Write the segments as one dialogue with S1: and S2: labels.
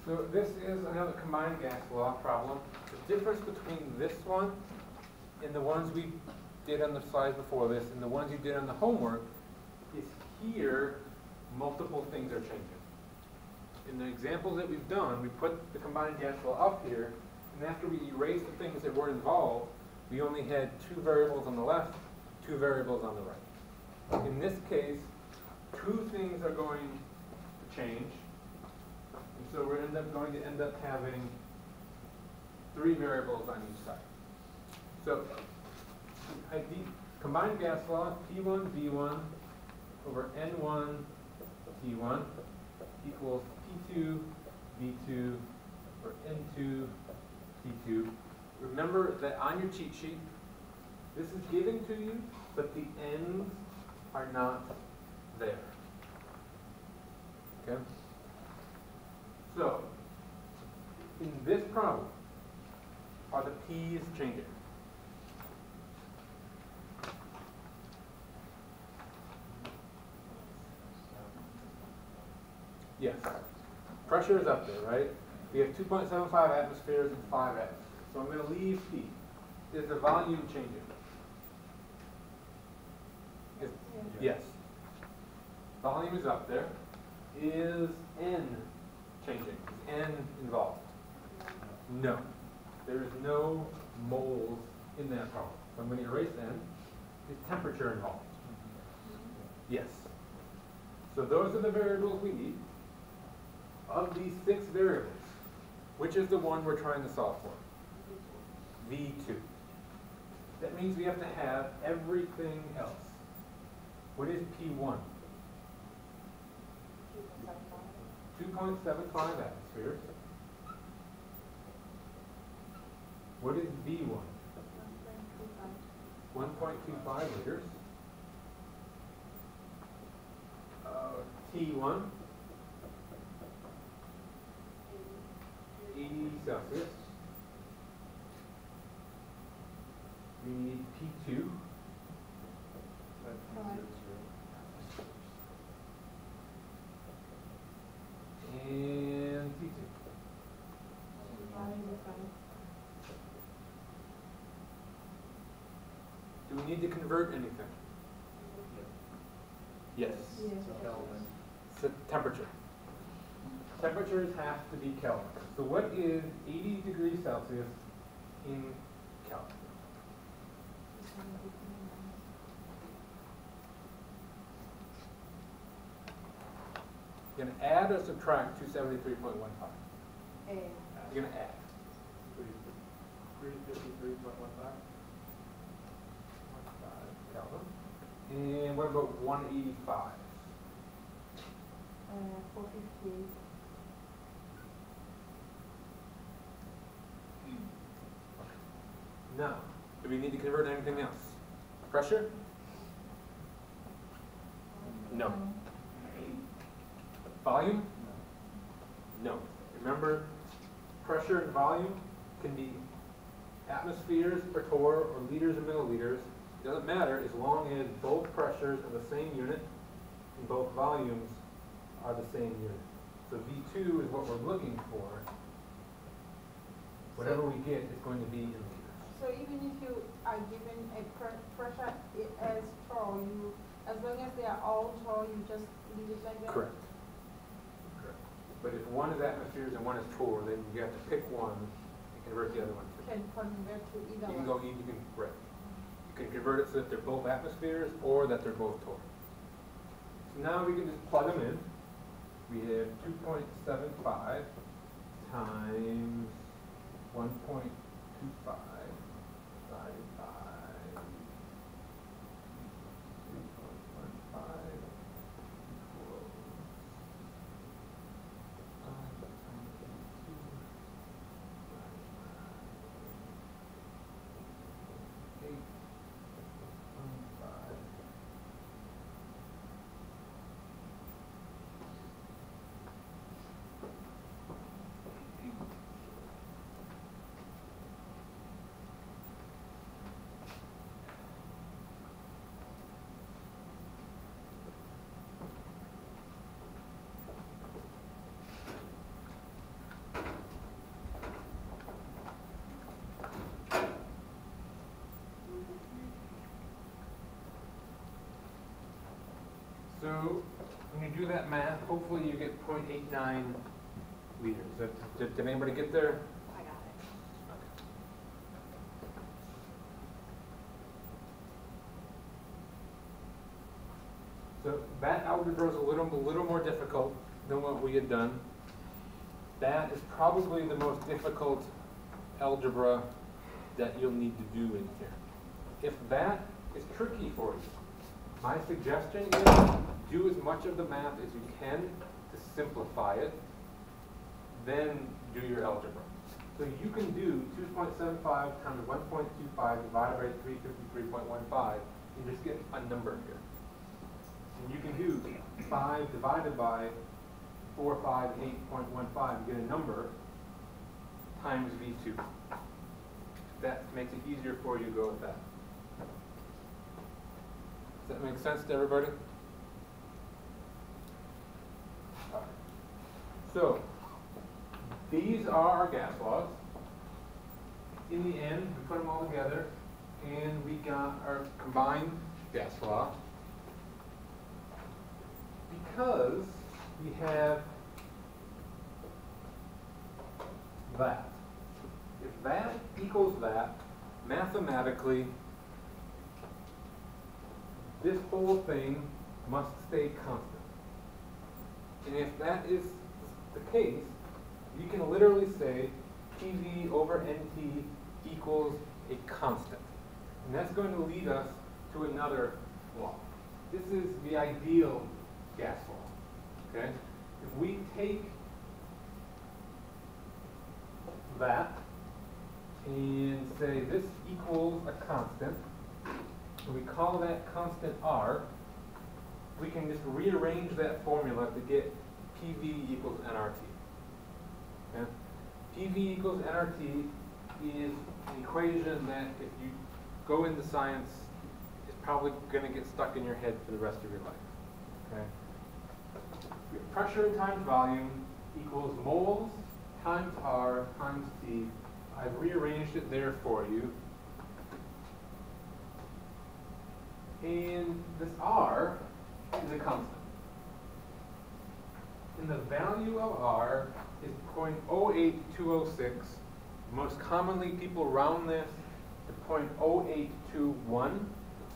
S1: So this is another combined gas law problem. The difference between this one and the ones we did on the slides before this and the ones you did on the homework is here multiple things are changing. In the examples that we've done, we put the combined gas law up here, and after we erased the things that were involved, we only had two variables on the left, two variables on the right. In this case, two things are going to change. And so we're going to end up having three variables on each side. So combined gas law, P1 V1 over N1 T1 equals P2 V2 or N2 T2. Remember that on your cheat sheet, this is given to you, but the ends are not there. Okay? So, in this problem, are the P's changing? Yes. Pressure is up there, right? We have 2.75 atmospheres and 5 atmospheres. So I'm going to leave P. Is the volume changing? Yes. Volume is up there. Is N changing? Is N involved? No. There is no moles in that problem. So I'm going to erase N. Is temperature involved? Yes. So those are the variables we need. Of these 6 variables, which is the one we're trying to solve for? V2. That means we have to have everything else. What is P1? 2.75 atmospheres. What is V1? 1.25 liters. T1? 80 Celsius. We need P2. And T2. Do we need to convert anything? Yes. So temperature. Temperatures have to be Kelvin. So what is 80 degrees Celsius in Kelvin? You're going to add or subtract 273.15? You're going to add. 353.15 Kelvin. And what about 185?
S2: 450.
S1: Now, do we need to convert anything else? Pressure? No. Volume? No. Remember, pressure and volume can be atmospheres per torr or liters or milliliters. It doesn't matter as long as both pressures are the same unit and both volumes are the same unit. So V2 is what we're looking for. Whatever we get is going to be in liters.
S2: So even if you are given a pressure as torr, as long as they are all torr, you just leave it like that?
S1: Correct. But if one is atmospheres and one is torr, then you have to pick one and convert the other one to.
S2: Can convert to either
S1: You can
S2: one.
S1: go, you can, right. You can convert it so that they're both atmospheres or that they're both torr. So now we can just plug them in. We have 2.75 times 1.25 divided by 3.15 equals 8.5. So when you do that math, hopefully you get 0.89 liters. Did anybody get there?
S3: I got it.
S1: So that algebra is a little more difficult than what we had done. That is probably the most difficult algebra that you'll need to do in here. If that is tricky for you, my suggestion is do as much of the math as you can to simplify it, then do your algebra. So you can do 2.75 times 1.25 divided by 353.15 and just get a number here. And you can do 5 divided by 458.15 and get a number times V2. That makes it easier for you to go with that. Does that make sense to everybody? All right. So, these are our gas laws. In the end, we put them all together and we got our combined gas law. Because we have that. If that equals that, mathematically, this whole thing must stay constant. And if that is the case, you can literally say PV over NT equals a constant. And that's going to lead us to another law. This is the ideal gas law. Okay? If we take that and say this equals a constant, and we call that constant R, we can just rearrange that formula to get PV equals nRT. Okay? PV equals nRT is an equation that if you go into science, is probably going to get stuck in your head for the rest of your life. Okay? Pressure times volume equals moles times R times T. I've rearranged it there for you. And this R is a constant. And the value of R is 0.08206. Most commonly people round this to 0.0821.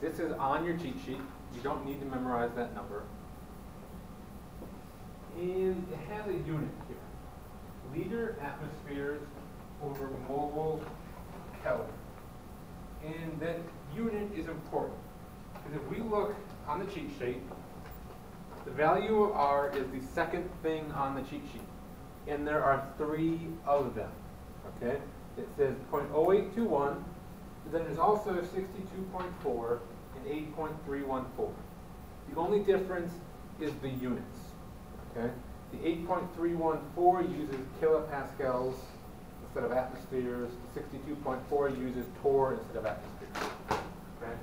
S1: This is on your cheat sheet. You don't need to memorize that number. And it has a unit here. Liter atmospheres over mole Kelvin. And that unit is important. Because if we look on the cheat sheet, the value of R is the second thing on the cheat sheet. And there are 3 of them. Okay? It says 0.0821, but then there's also 62.4 and 8.314. The only difference is the units. Okay? The 8.314 uses kilopascals instead of atmospheres. The 62.4 uses torr instead of atmospheres. Okay?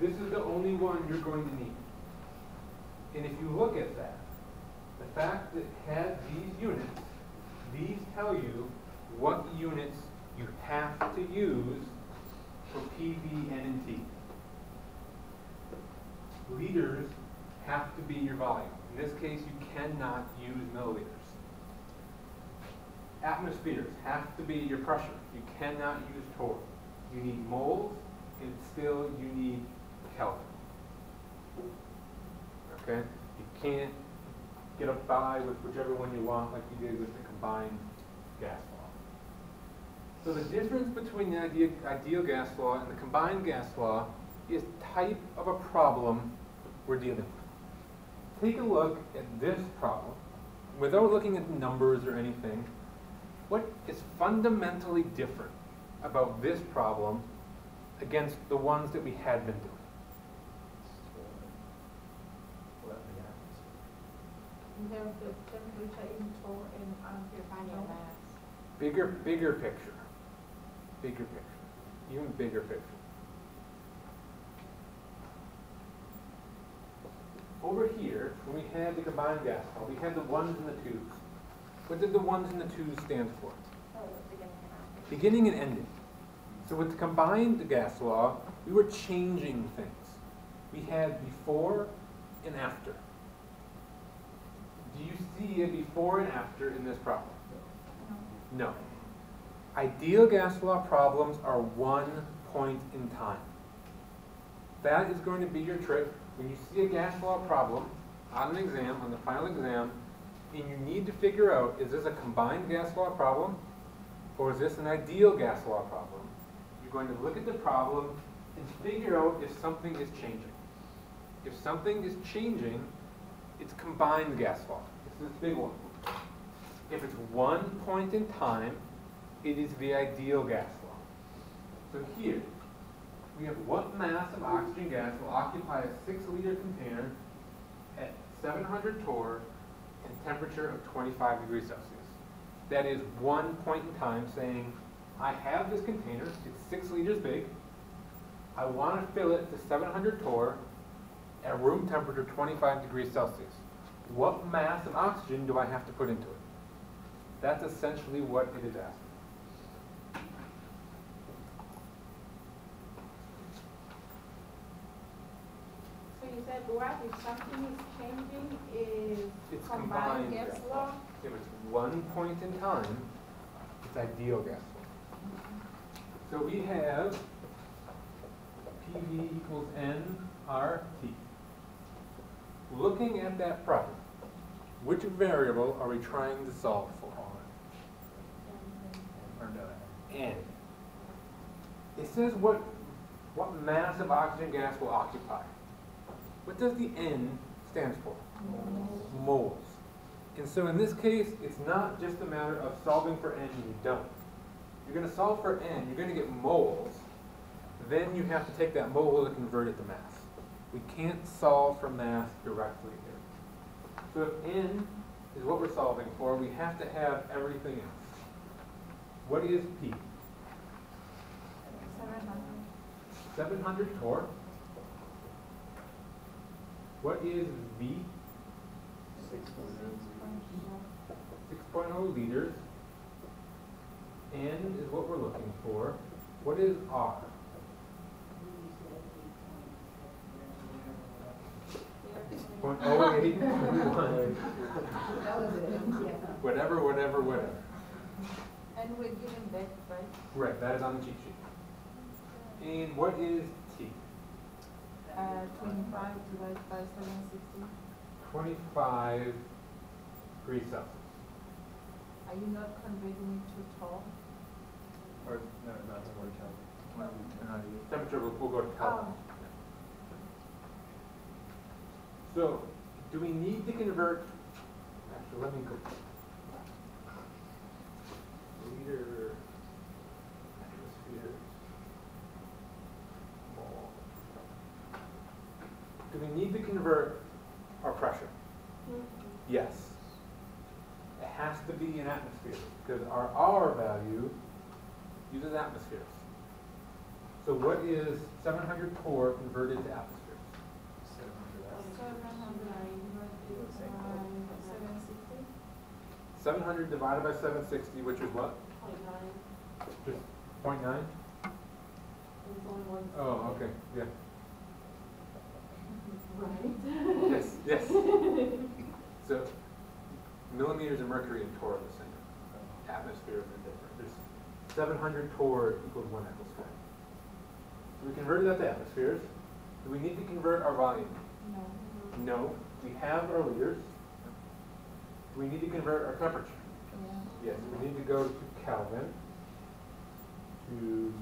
S1: This is the only one you're going to need. And if you look at that, the fact that it has these units, these tell you what units you have to use for PV, N, and T. Liters have to be your volume. In this case, you cannot use milliliters. Atmospheres have to be your pressure. You cannot use torr. You need moles, and still you need Kelvin. Okay? You can't get up by with whichever one you want like you did with the combined gas law. So the difference between the ideal gas law and the combined gas law is type of a problem we're dealing with. Take a look at this problem. Without looking at the numbers or anything, what is fundamentally different about this problem against the ones that we had been doing?
S2: In terms of temperature in torr and
S3: Finding
S2: no.
S3: mass.
S1: Bigger picture. Bigger picture. Even bigger picture. Over here, when we had the combined gas law, we had the ones and the twos. What did the ones and the twos stand for?
S3: Oh, beginning and end.
S1: Beginning and ending. So with the combined gas law, we were changing things. We had before and after. Do you see a before and after in this problem? No. Ideal gas law problems are one point in time. That is going to be your trick. When you see a gas law problem on an exam, on the final exam, and you need to figure out, is this a combined gas law problem, or is this an ideal gas law problem? You're going to look at the problem and figure out if something is changing. If something is changing, it's combined gas law. It's this big one. If it's one point in time, it is the ideal gas law. So here, we have what mass of oxygen gas will occupy a 6-liter container at 700 torr and temperature of 25 degrees Celsius. That is one point in time saying, I have this container, it's 6 liters big, I want to fill it to 700 torr at room temperature 25 degrees Celsius. What mass of oxygen do I have to put into it? That's essentially what it is asking.
S2: So you said what if something is changing is
S1: It's
S2: combined gas law?
S1: If it's one point in time, it's ideal gas law. So we have PV equals nRT. Looking at that problem, which variable are we trying to solve for? N. It says what mass of oxygen gas will occupy. What does the N stand for? Moles. And so in this case, it's not just a matter of solving for N and you don't. You're going to solve for N, you're going to get moles. Then you have to take that mole and convert it to mass. We can't solve for mass directly here. So if N is what we're solving for, we have to have everything else. What is P? 700 torr. What is V? 6.0 liters. N is what we're looking for. What is R? Point oh 08, whatever.
S2: And we're given that, right?
S1: Right, that is on the cheat sheet. And what is T?
S2: 25 divided by 760.
S1: 25 degrees Celsius.
S2: Are you not converting it to torr?
S4: Or, no, not the word Kelvin.
S1: Temperature will go to Kelvin.
S2: Oh.
S1: So, do we need to convert? Actually, let me go. Liter, atmosphere, mole. Do we need to convert our pressure? Yes. It has to be in atmospheres because our R value uses atmospheres. So what is 700 torr converted to atmospheres? 700 divided by 760, which is what? 0.9. Just 0.9? Oh, okay, yeah.
S3: Right.
S1: Yes, yes. So, millimeters of mercury and torr are the same. Atmospheres are different. There's 700 torr equals 1 atmosphere. So we converted that to atmospheres. Do we need to convert our volume?
S2: No.
S1: No. We have our liters. Do we need to convert our temperature?
S2: Yeah.
S1: Yes, we need to go to Kelvin, to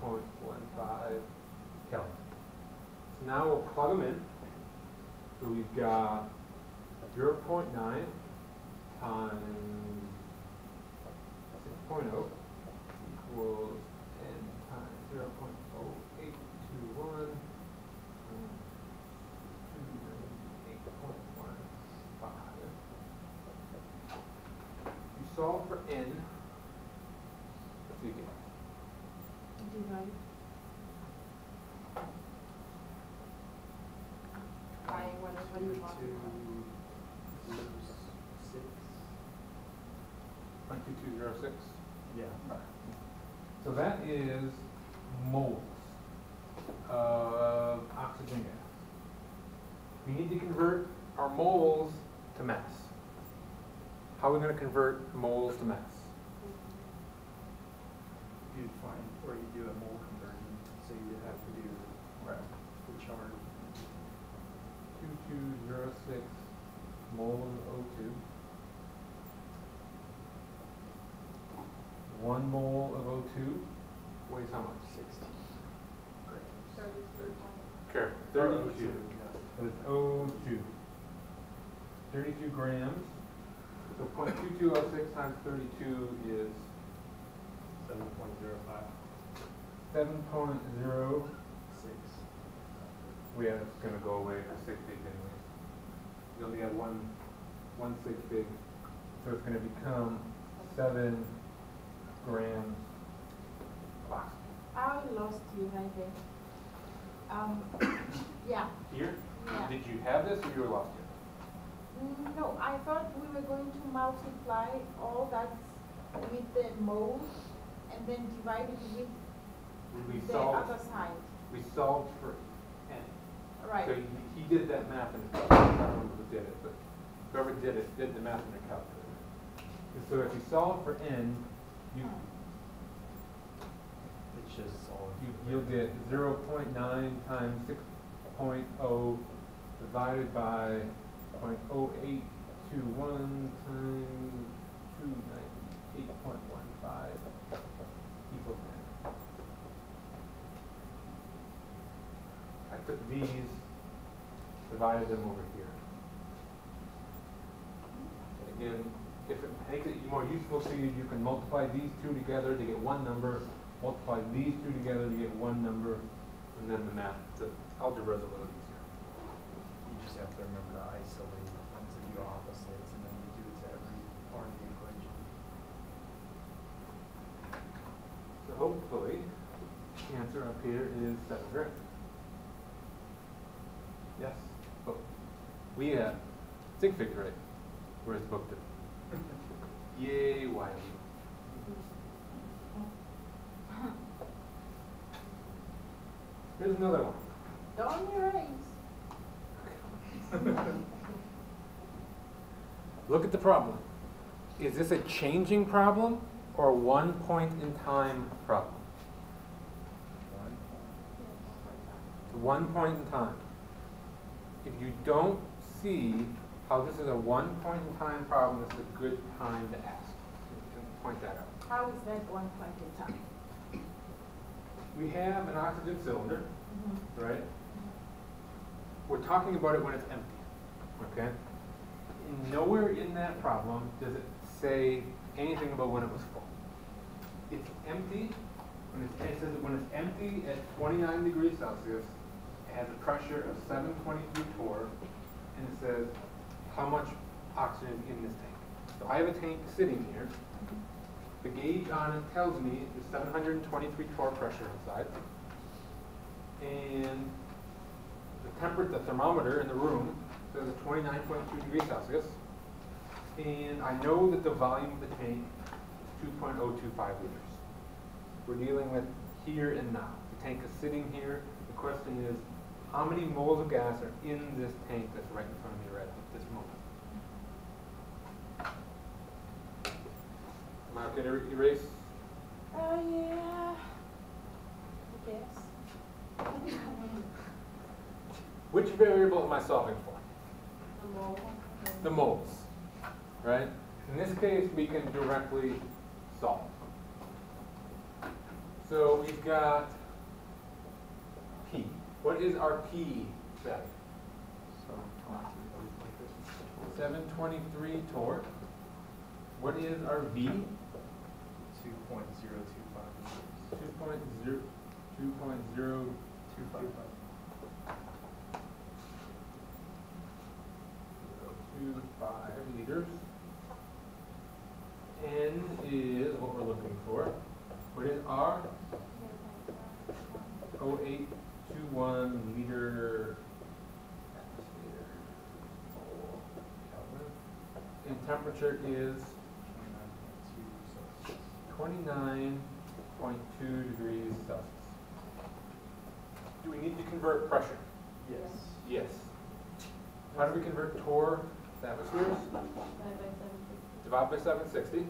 S1: 90.15 Kelvin. So now we'll plug them in. So we've got 0.9 times 6.0 equals n times 0.0821 solve for n, what do you get?
S2: Divide. By whatever you want.
S1: 0.2206.
S4: Yeah.
S1: So that is moles of oxygen gas. We need to convert our moles to mass. How are we going to convert moles to mass?
S4: You'd find, or you do a mole conversion, so you have to do the chart.
S1: 2206 moles of O2. 1 mole of O2 weighs how much?
S4: 60 grams.
S2: 33.
S1: Careful.
S4: Or
S1: 32.
S4: O2,
S1: So it's O2. 32 grams. So 0.2206 times 32 is
S4: 7.05.
S1: 7.0.
S4: 6.
S1: Yeah, it's going to go away for 6 big anyways. You only have one 6 big. So it's going to become 7 grams of oxygen.
S2: I lost you right there. Yeah.
S1: Here?
S2: Yeah.
S1: Did you have this or you were lost here?
S2: No, I thought we were going to multiply all that with the moles and then divide it with
S1: We
S2: the
S1: solved,
S2: other side.
S1: we solved for n.
S2: Right.
S1: So he did that math in his calculator. I don't remember who did it, but whoever did it did the math in their calculator. And so if you solve for n,
S4: It's just all.
S1: you'll get 0.9 times 6.0 divided by 0.0821 times 298.15 equals 10. I took these, divided them over here. And again, if it makes it more useful to you, you can multiply these two together to get one number, multiply these two together to get one number, and then the math, the algebra is a little easier.
S4: You just have to remember to isolate and to do opposites, and then you do it to every part of the equation.
S1: So hopefully, the answer up here is 7 grams. Yes? Oh, we have sig figure right. Where's the book did? Yay, Wiley. Here's another one.
S2: Don't erase.
S1: Look at the problem. Is this a changing problem or a 1 point in time problem? 1 point in time. If you don't see how this is a 1 point in time problem, it's a good time to ask. You can point that out.
S2: How is that 1 point in time?
S1: We have an oxygen cylinder,
S2: Mm-hmm.
S1: right? We're talking about it when it's empty, okay? And nowhere in that problem does it say anything about when it was full. It's empty, it says that when it's empty at 29 degrees Celsius, it has a pressure of 723 torr, and it says how much oxygen is in this tank. So I have a tank sitting here. The gauge on it tells me there's 723 torr pressure inside. And the thermometer in the room says it's 29.2 degrees Celsius. And I know that the volume of the tank is 2.025 liters. We're dealing with here and now. The tank is sitting here. The question is, how many moles of gas are in this tank that's right in front of me right at this moment? Am I okay to erase?
S2: Yeah. I guess.
S1: Which variable am I solving for?
S2: The mole.
S1: The moles, right? In this case, we can directly solve. So we've got P. What is our P value? 723 torr. What is our V?
S4: 2.025.
S1: 2.025. 25 liters. N is what we're looking for. What is R? 0821 liter atmosphere. Kelvin. And temperature is 29.2 degrees Celsius. Do we need to convert pressure?
S4: Yes.
S1: Yes. How do we convert torr to atmospheres? Divide by 760.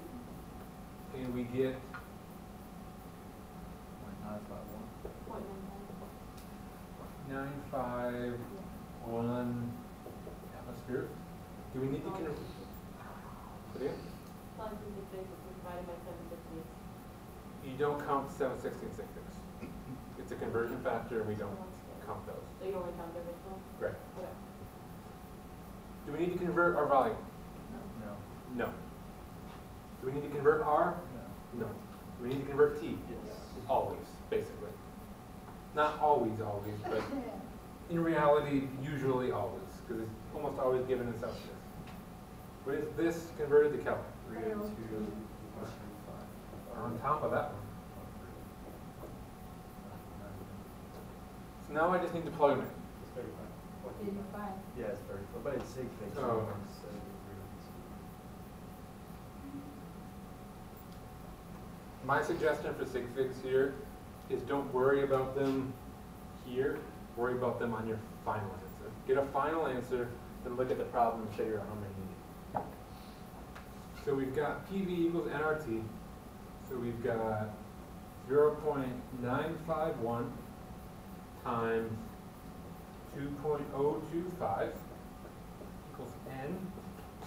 S1: And we get 951 atmospheres. Do we need to convert? You don't count 760 and 66. It's a conversion factor, and we don't count those.
S3: So you only count the original?
S1: Right.
S3: Okay.
S1: Do we need to convert our volume?
S4: No.
S1: No. Do we need to convert R?
S4: No.
S1: No. Do we need to convert T?
S4: Yes.
S1: Always, basically. Not always, but in reality, usually always, because it's almost always given in Celsius. What is this converted to Kelvin?
S4: 302.
S1: On top of that one. So now I just need to plug them in.
S4: It's very fine.
S2: 85.
S4: Yeah, it's very fine, but it's sig figs.
S1: Oh. My suggestion for sig figs here is don't worry about them here, worry about them on your final answer. Get a final answer, then look at the problem and figure out how many you need. So we've got PV equals nRT, so we've got 0.951 times 2.025 equals n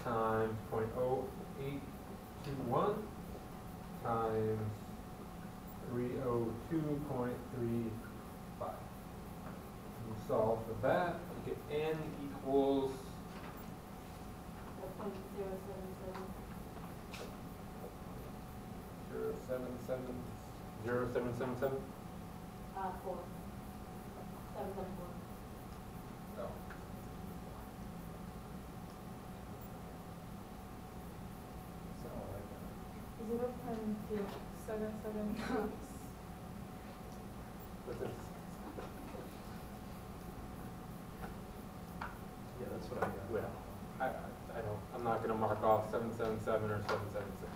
S1: times 0.0821 times 302.35. We solve for that. We get n equals 0.0777.
S3: 4. 774.
S1: No.
S2: Is 0.776.
S1: What's this?
S4: Yeah, that's what I got.
S1: Well, I don't, I'm not gonna mark off 777 or 776.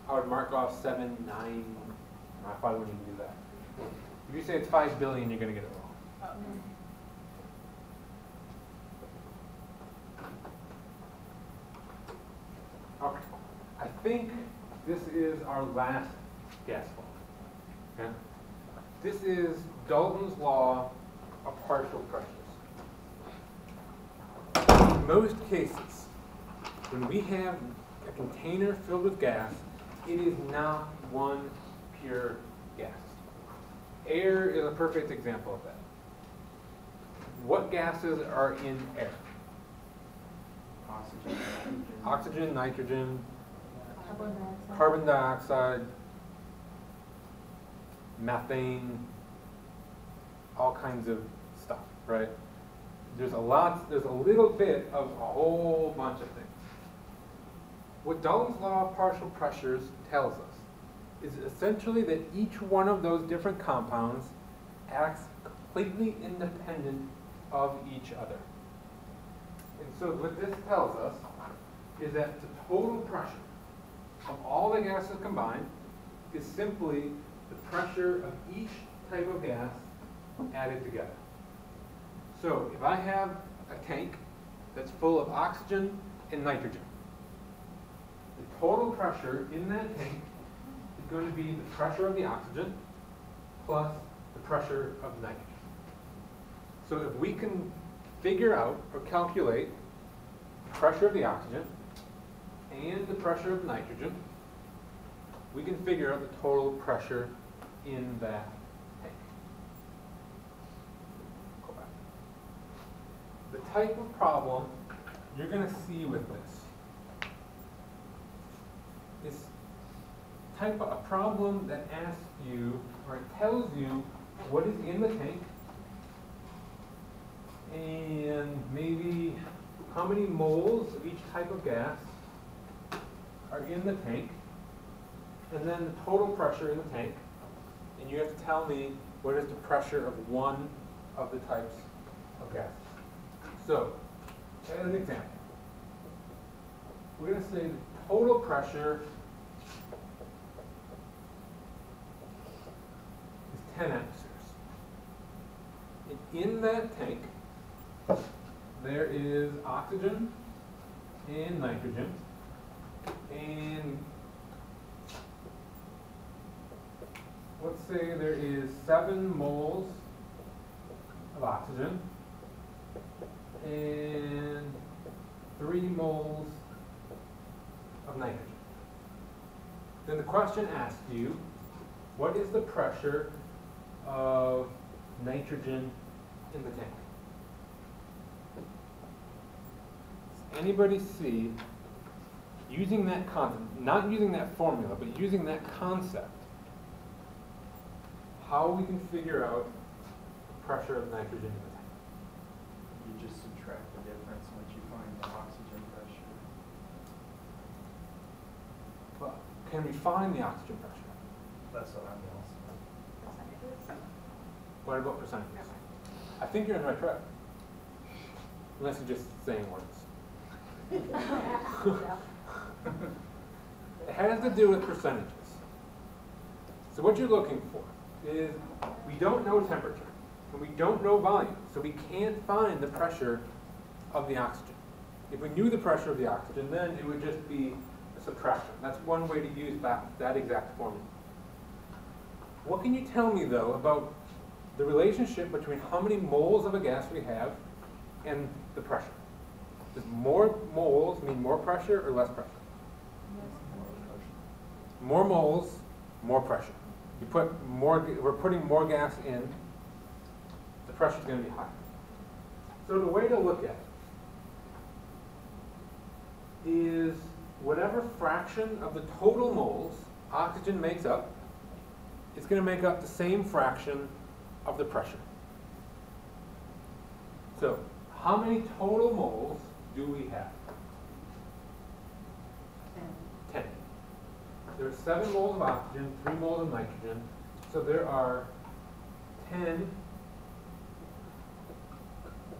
S1: I would mark off 79, I probably wouldn't even do that. If you say it's 5 billion, you're gonna get it wrong. Okay, I think this is our last gas law. Okay? This is Dalton's law of partial pressures. In most cases, when we have a container filled with gas, it is not one pure gas. Air is a perfect example of that. What gases are in air? Oxygen, nitrogen, carbon dioxide, methane, all kinds of stuff, right? There's a little bit of a whole bunch of things. What Dalton's law of partial pressures tells us is essentially that each one of those different compounds acts completely independent of each other. And so what this tells us is that the total pressure of all the gases combined is simply the pressure of each type of gas added together. So if I have a tank that's full of oxygen and nitrogen, the total pressure in that tank is going to be the pressure of the oxygen plus the pressure of nitrogen. So if we can figure out or calculate the pressure of the oxygen and the pressure of nitrogen, we can figure out the total pressure in that tank. Go back. The type of problem you're going to see with this is a problem that asks you, or it tells you what is in the tank and maybe how many moles of each type of gas are in the tank, and then the total pressure in the tank, and you have to tell me what is the pressure of one of the types of gases. So, as an example, we're going to say the total pressure is 10 atmospheres. And in that tank, there is oxygen and nitrogen, and let's say there is 7 moles of oxygen and 3 moles of nitrogen. Then the question asks you, what is the pressure of nitrogen in the tank? Does anybody see, using that concept, not using that formula, but using that concept, how we can figure out the pressure of nitrogen in the tank?
S4: You just subtract the difference once you find the oxygen pressure.
S1: But can we find the oxygen pressure?
S4: That's what I'm asking.
S3: Percentages?
S1: What about percentages? I think you're on the right track. Unless you're just saying words. It has to do with percentages. So what you're looking for is, we don't know temperature, and we don't know volume, so we can't find the pressure of the oxygen. If we knew the pressure of the oxygen, then it would just be a subtraction. That's one way to use that exact formula. What can you tell me, though, about the relationship between how many moles of a gas we have and the pressure? Does more moles mean more pressure or less pressure? More moles, more pressure. You put more, we're putting more gas in, the pressure is going to be higher. So the way to look at it is whatever fraction of the total moles oxygen makes up, it's going to make up the same fraction of the pressure. So how many total moles do we have? 10. There are 7 moles of oxygen, 3 moles of nitrogen, so there are 10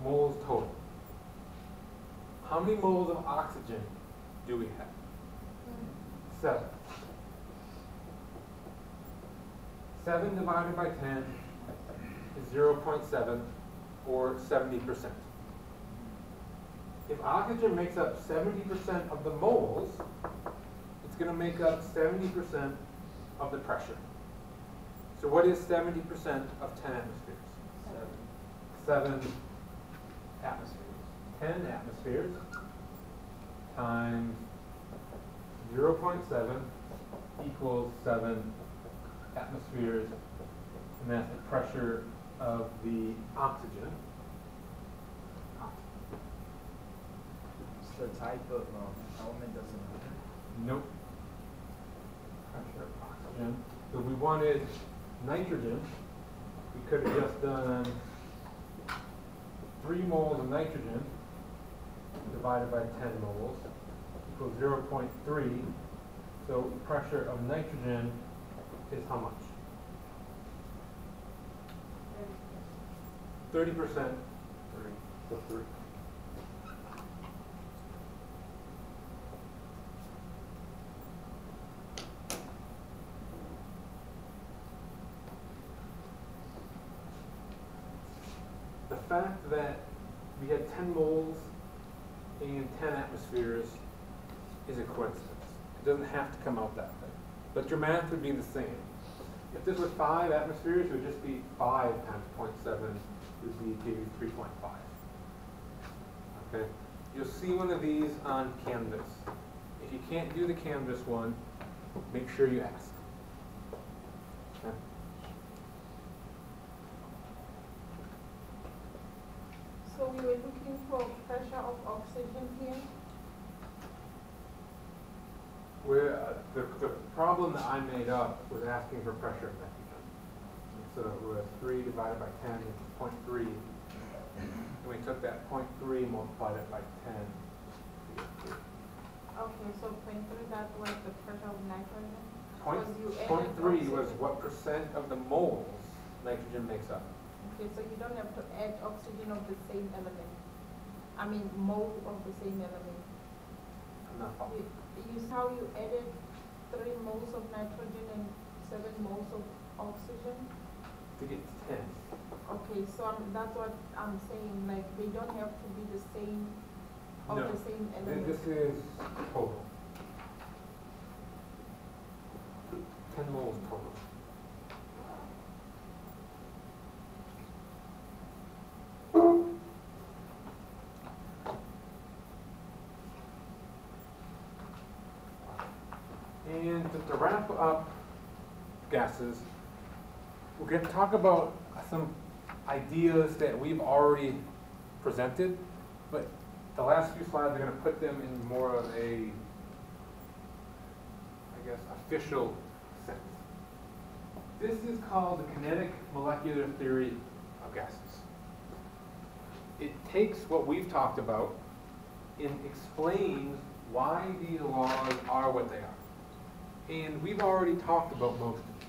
S1: moles total. How many moles of oxygen do we have? 7. 7 divided by 10 is 0.7, or 70%. If oxygen makes up 70% of the moles, it's going to make up 70% of the pressure. So what is 70% of 10 atmospheres? 7 atmospheres. 10 atmospheres times 0.7 equals 7 atmospheres, and that's the pressure of the oxygen.
S4: So the type of element doesn't matter?
S1: Nope. Pressure of oxygen. So we wanted nitrogen. We could have just done 3 moles of nitrogen divided by 10 moles equals 0.3. So pressure of nitrogen is how much? 30%. 3. So 3. The fact that we had 10 moles and 10 atmospheres is a coincidence. It doesn't have to come out that way. But your math would be the same. If this was 5 atmospheres, it would just be 5 times 0.7 would be give you 3.5. Okay? You'll see one of these on Canvas. If you can't do the Canvas one, make sure you ask. Okay?
S2: So we were looking for pressure of oxygen here.
S1: Where the problem that I made up was asking for pressure of nitrogen. So it was 3 divided by 10 is 0.3. And we took that 0.3 and multiplied it by 10.
S2: Okay, so 0.3, that was the pressure of nitrogen?
S1: Point,
S2: Because you added
S1: 0.3 was
S2: oxygen.
S1: what percent of the moles nitrogen makes up.
S2: Okay, so you don't have to add oxygen of the same element. I mean, mole of the same element.
S1: I'm not following.
S2: You saw you added 3 moles of nitrogen and 7 moles of oxygen?
S1: To get to 10.
S2: Okay, so that's what I'm saying, like, they don't have to be the same, of
S1: No.
S2: the same element.
S1: This is total. 10 moles total. And to wrap up gases, we're going to talk about some ideas that we've already presented, but the last few slides are going to put them in more of a, I guess, official sense. This is called the kinetic molecular theory of gases. It takes what we've talked about and explains why these laws are what they are. And we've already talked about most of these.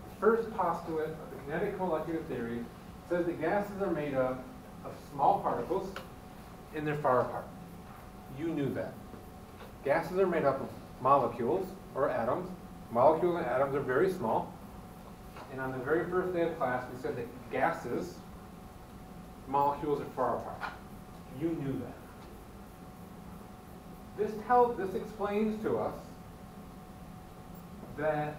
S1: The first postulate of the kinetic molecular theory says that gases are made up of small particles and they're far apart. You knew that. Gases are made up of molecules or atoms. Molecules and atoms are very small. And on the very first day of class, we said that gases, molecules are far apart. You knew that. This explains to us that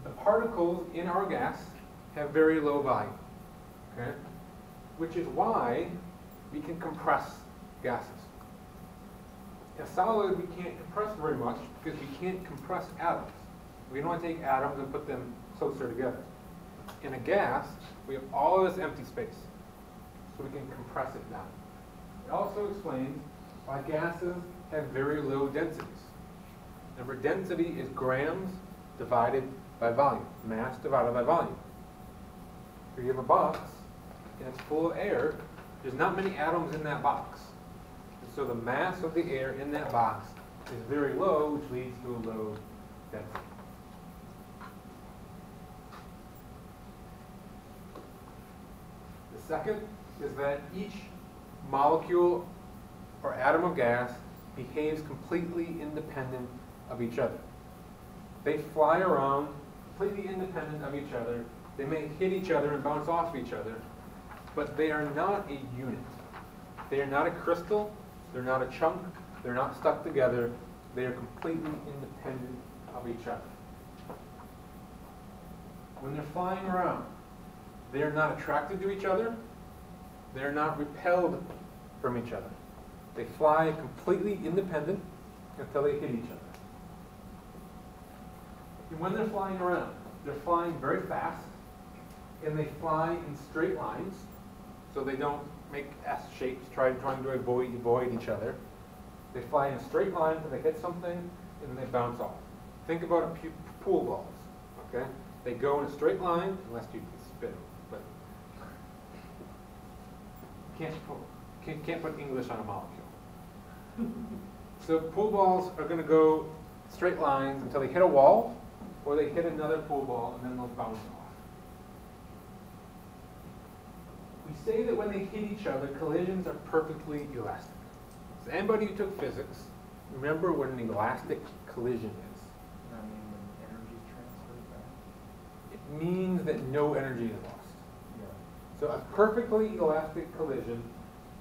S1: the particles in our gas have very low volume, okay? Which is why we can compress gases. A solid we can't compress very much because we can't compress atoms. We can only take atoms and put them closer together. In a gas, we have all of this empty space, so we can compress it down. It also explains why gases have very low densities. Remember, density is grams divided by volume, mass divided by volume. If you have a box and it's full of air, there's not many atoms in that box. And so the mass of the air in that box is very low, which leads to a low density. The second is that each molecule or atom of gas behaves completely independent of each other. They fly around completely independent of each other. They may hit each other and bounce off each other, but they are not a unit. They are not a crystal. They're not a chunk. They're not stuck together. They are completely independent of each other. When they're flying around, they are not attracted to each other. They are not repelled from each other. They fly completely independent until they hit each other. And when they're flying around, they're flying very fast, and they fly in straight lines, so they don't make S shapes trying to avoid each other. They fly in a straight line until they hit something, and then they bounce off. Think about pool balls, okay? They go in a straight line, unless you can spin them, but can't put English on a molecule. So pool balls are going to go straight lines until they hit a wall, or they hit another pool ball, and then they'll bounce off. We say that when they hit each other, collisions are perfectly elastic. So anybody who took physics, remember what an elastic collision is.
S4: Does that mean when energy transfers back?
S1: It means that no energy is lost.
S4: Yeah.
S1: So a perfectly elastic collision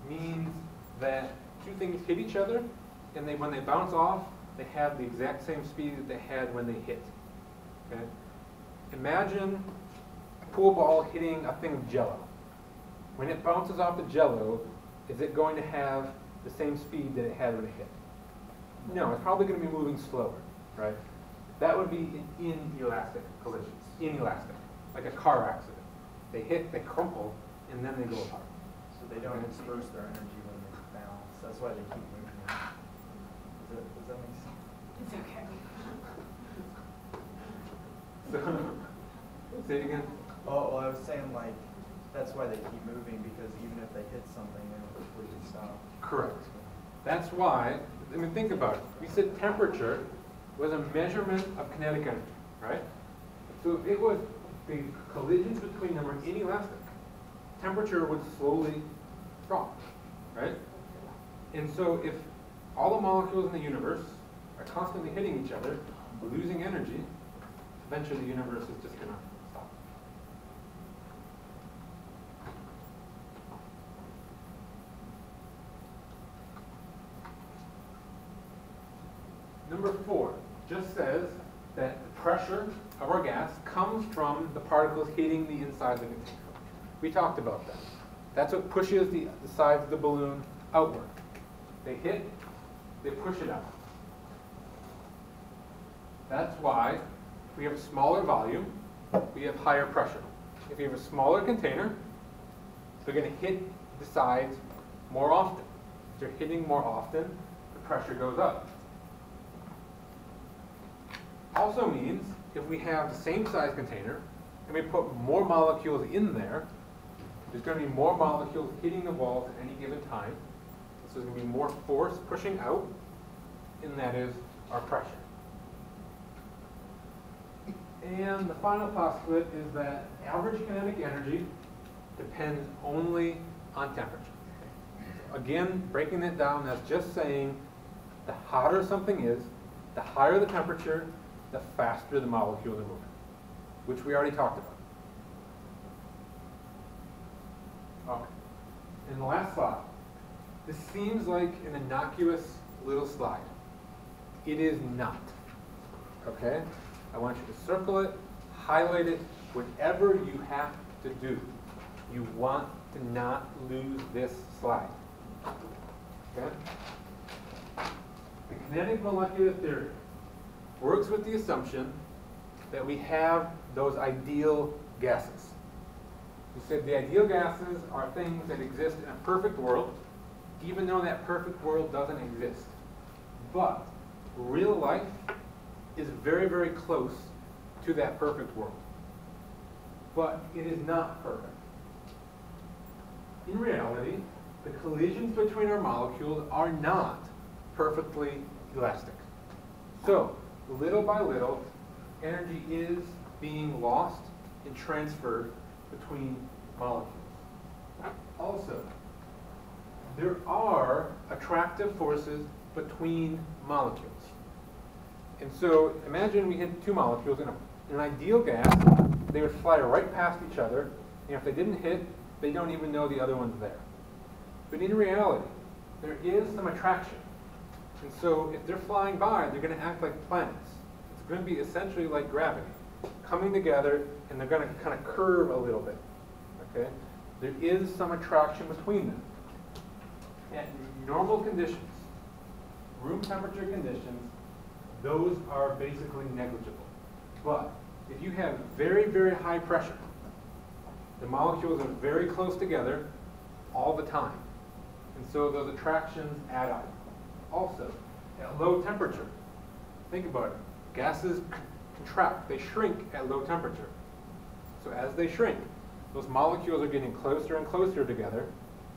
S1: means that two things hit each other, and when they bounce off, they have the exact same speed that they had when they hit. Okay? Imagine a pool ball hitting a thing of jello. When it bounces off the jello, is it going to have the same speed that it had when it hit? No, it's probably going to be moving slower, right? That would be an inelastic collision. Inelastic, like a car accident. They hit, they crumple, and then they go apart.
S4: So they don't disperse their energy when they bounce. That's why they keep moving. Does that make sense?
S3: It's okay.
S1: So, say it again.
S4: Oh, well, I was saying like, that's why they keep moving, because even if they hit something, they don't completely stop.
S1: Correct. That's why, I mean, think about it. We said temperature was a measurement of kinetic energy, right? So if it was, the collisions between them are inelastic, temperature would slowly drop, right? And so if all the molecules in the universe are constantly hitting each other, losing energy, eventually the universe is just going to stop. Number 4 just says that the pressure of our gas comes from the particles hitting the inside of the container. We talked about that. That's what pushes the sides of the balloon outward. They hit, they push it out. That's why if we have a smaller volume, we have higher pressure. If you have a smaller container, they're going to hit the sides more often. If they're hitting more often, the pressure goes up. Also means if we have the same size container and we put more molecules in there, there's going to be more molecules hitting the walls at any given time. So there's going to be more force pushing out, and that is our pressure. And the final postulate is that average kinetic energy depends only on temperature. Again, breaking it down, that's just saying the hotter something is, the higher the temperature, the faster the molecules are moving, which we already talked about. Okay. And the last slide. This seems like an innocuous little slide. It is not. Okay? I want you to circle it, highlight it, whatever you have to do. You want to not lose this slide. Okay? The kinetic molecular theory works with the assumption that we have those ideal gases. We said the ideal gases are things that exist in a perfect world, even though that perfect world doesn't exist. But real life is very, very close to that perfect world. But it is not perfect. In reality, the collisions between our molecules are not perfectly elastic. So, little by little, energy is being lost and transferred between molecules. Also, there are attractive forces between molecules. And so, imagine we had two molecules in an ideal gas. They would fly right past each other, and if they didn't hit, they don't even know the other one's there. But in reality, there is some attraction. And so if they're flying by, they're going to act like planets. It's going to be essentially like gravity, coming together, and they're going to kind of curve a little bit. Okay? There is some attraction between them. At normal conditions, room temperature conditions, those are basically negligible. But if you have very, very high pressure, the molecules are very close together all the time. And so those attractions add up. Also, at low temperature, think about it. Gases contract, they shrink at low temperature. So as they shrink, those molecules are getting closer and closer together.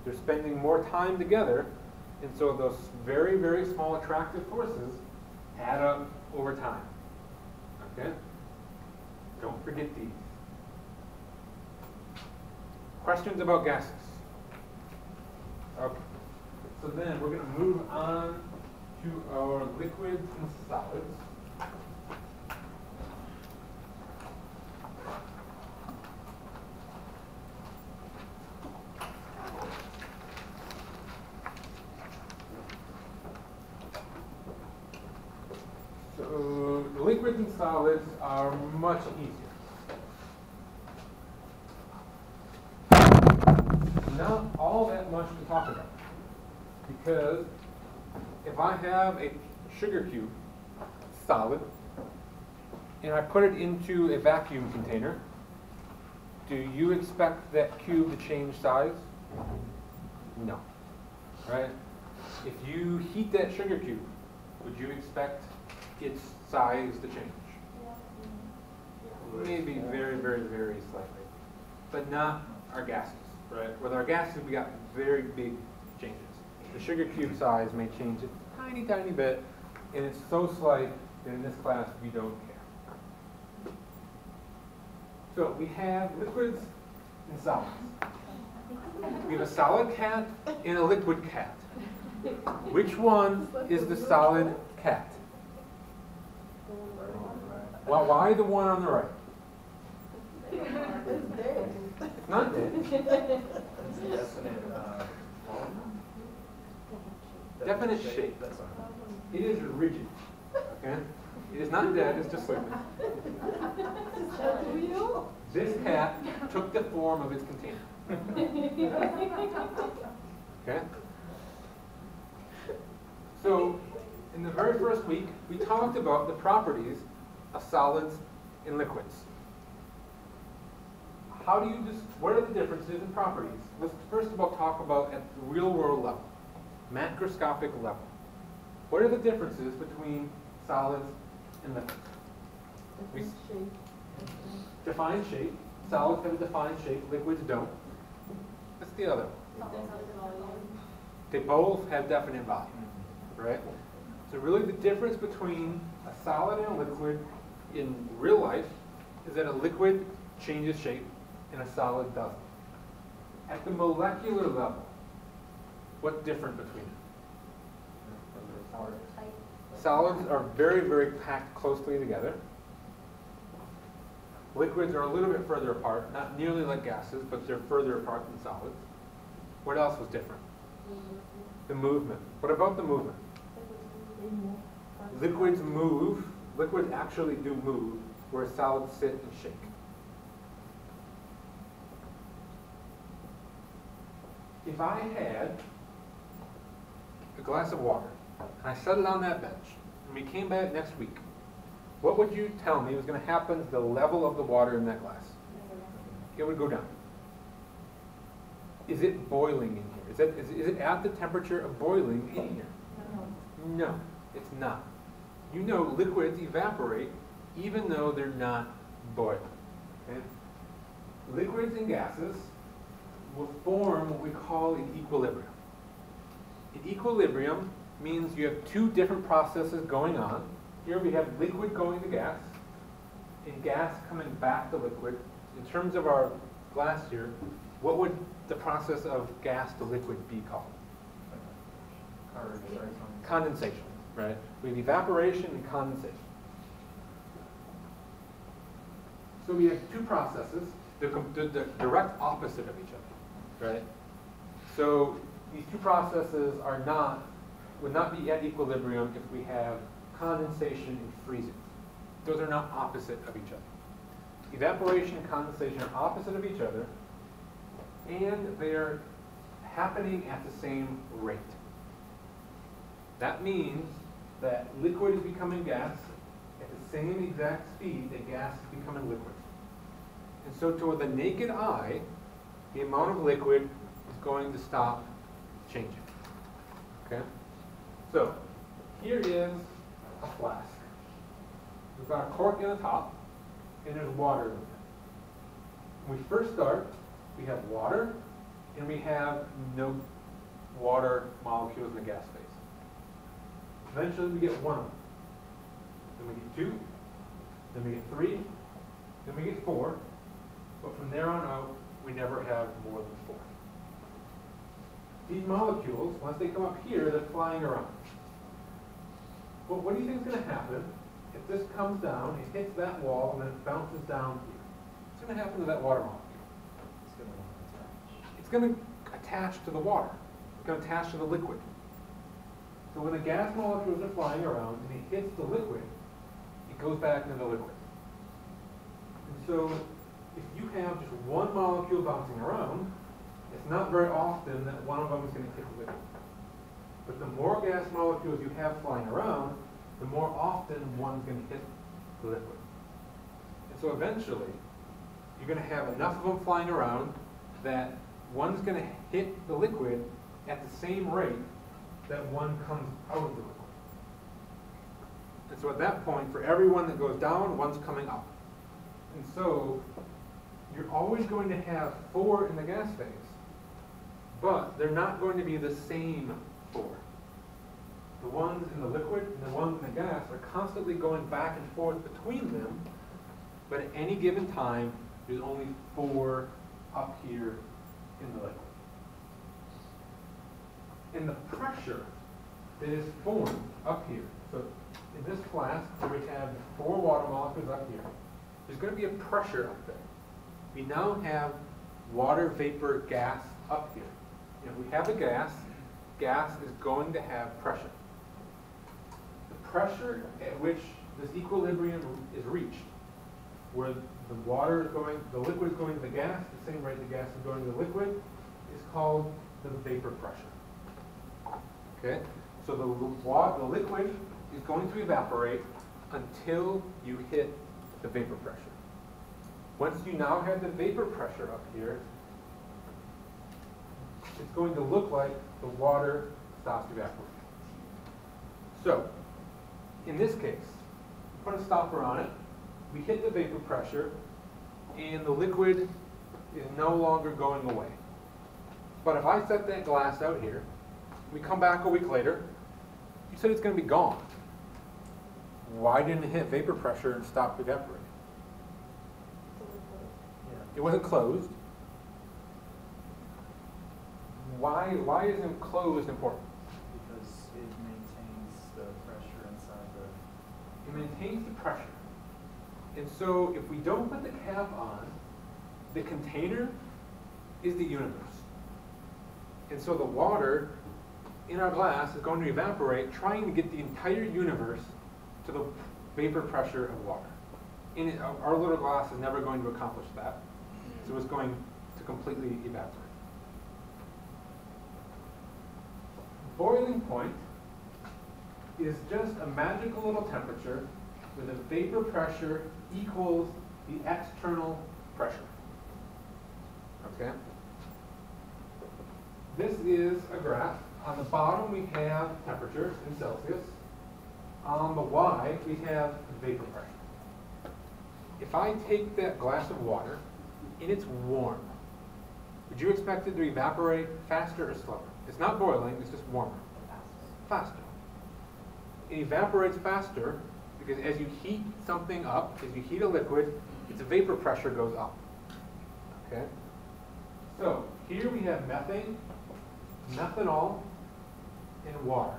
S1: They're spending more time together. And so those very, very small attractive forces add up over time. Okay? Don't forget these. Questions about gases? Okay. So then we're going to move on to our liquids and solids. So the liquids and solids are much easier. Not all that much to talk about. Because if I have a sugar cube, solid, and I put it into a vacuum container, do you expect that cube to change size? No. Right? If you heat that sugar cube, would you expect its size to change? Maybe very, very, very slightly. But not our gases. Right? With our gases, we got very big changes. The sugar cube size may change a tiny, tiny bit, and it's so slight that in this class we don't care. So we have liquids and solids. We have a solid cat and a liquid cat. Which one is the solid cat? Well, why the one on the right? It's not dead. Definite shape. It is rigid. Okay? It is not dead, it's just sleeping. This hat took the form of its container. Okay? So, in the very first week, we talked about the properties of solids and liquids. How do you what are the differences in properties? Let's first of all talk about at the real world level, macroscopic level. What are the differences between solids and liquids? Defined shape. Solids have a defined shape, liquids don't. What's the other one? They both have definite volume, right? So really the difference between a solid and a liquid in real life is that a liquid changes shape and a solid doesn't. At the molecular level, what's different between them? Solids are very, very packed closely together. Liquids are a little bit further apart, not nearly like gases, but they're further apart than solids. What else was different? The movement. What about the movement? Liquids move. Liquids actually do move, whereas solids sit and shake. If I had a glass of water, and I set it on that bench, and we came back next week, what would you tell me was going to happen to the level of the water in that glass? It would go down. Is it boiling in here? Is it at the temperature of boiling in here? No, it's not. You know liquids evaporate even though they're not boiling. Okay? Liquids and gases will form what we call an equilibrium. An equilibrium means you have two different processes going on. Here we have liquid going to gas, and gas coming back to liquid. In terms of our glass here, what would the process of gas to liquid be called? Condensation, right? We have evaporation and condensation. So we have two processes, the direct opposite of each other, right? So these two processes would not be at equilibrium if we have condensation and freezing. Those are not opposite of each other. Evaporation and condensation are opposite of each other, and they're happening at the same rate. That means that liquid is becoming gas at the same exact speed that gas is becoming liquid. And so to the naked eye, the amount of liquid is going to stop changing. Okay? So, here is a flask. We've got a cork in the top, and there's water in it. When we first start, we have water, and we have no water molecules in the gas phase. Eventually we get one of them. Then we get two, then we get three, then we get four, but from there on out, we never have more than four. These molecules, once they come up here, they're flying around. But what do you think is going to happen if this comes down, it hits that wall, and then it bounces down here? What's going to happen to that water molecule? It's going to attach to the water. It's going to attach to the liquid. So when the gas molecules are flying around and it hits the liquid, it goes back into the liquid. And so if you have just one molecule bouncing around, it's not very often that one of them is going to hit the liquid. But the more gas molecules you have flying around, the more often one's going to hit the liquid. And so eventually, you're going to have enough of them flying around that one's going to hit the liquid at the same rate that one comes out of the liquid. And so at that point, for every one that goes down, one's coming up. And so you're always going to have four in the gas phase, but they're not going to be the same four. The ones in the liquid and the ones in the gas are constantly going back and forth between them, but at any given time, there's only four up here in the liquid. And the pressure that is formed up here, so in this flask where we have four water molecules up here, there's going to be a pressure up there. We now have water vapor gas up here. And if we have a gas, gas is going to have pressure. The pressure at which this equilibrium is reached, where the water is going, the liquid is going to the gas, the same rate the gas is going to the liquid, is called the vapor pressure. Okay? So the liquid is going to evaporate until you hit the vapor pressure. Once you now have the vapor pressure up here, it's going to look like the water stops evaporating. So, in this case, put a stopper on it, we hit the vapor pressure, and the liquid is no longer going away. But if I set that glass out here, we come back a week later, you said it's going to be gone. Why didn't it hit vapor pressure and stop evaporating? It wasn't closed. Why isn't closed important?
S4: Because it maintains the pressure inside the...
S1: It maintains the pressure. And so if we don't put the cap on, the container is the universe. And so the water in our glass is going to evaporate, trying to get the entire universe to the vapor pressure of water. And our little glass is never going to accomplish that. So it's going to completely evaporate. Boiling point is just a magical little temperature where the vapor pressure equals the external pressure. Okay? This is a graph. On the bottom we have temperature in Celsius. On the Y we have vapor pressure. If I take that glass of water and it's warm, would you expect it to evaporate faster or slower? It's not boiling, it's just warmer. Faster. It evaporates faster because as you heat something up, as you heat a liquid, its vapor pressure goes up. Okay? So here we have methane, methanol, and water.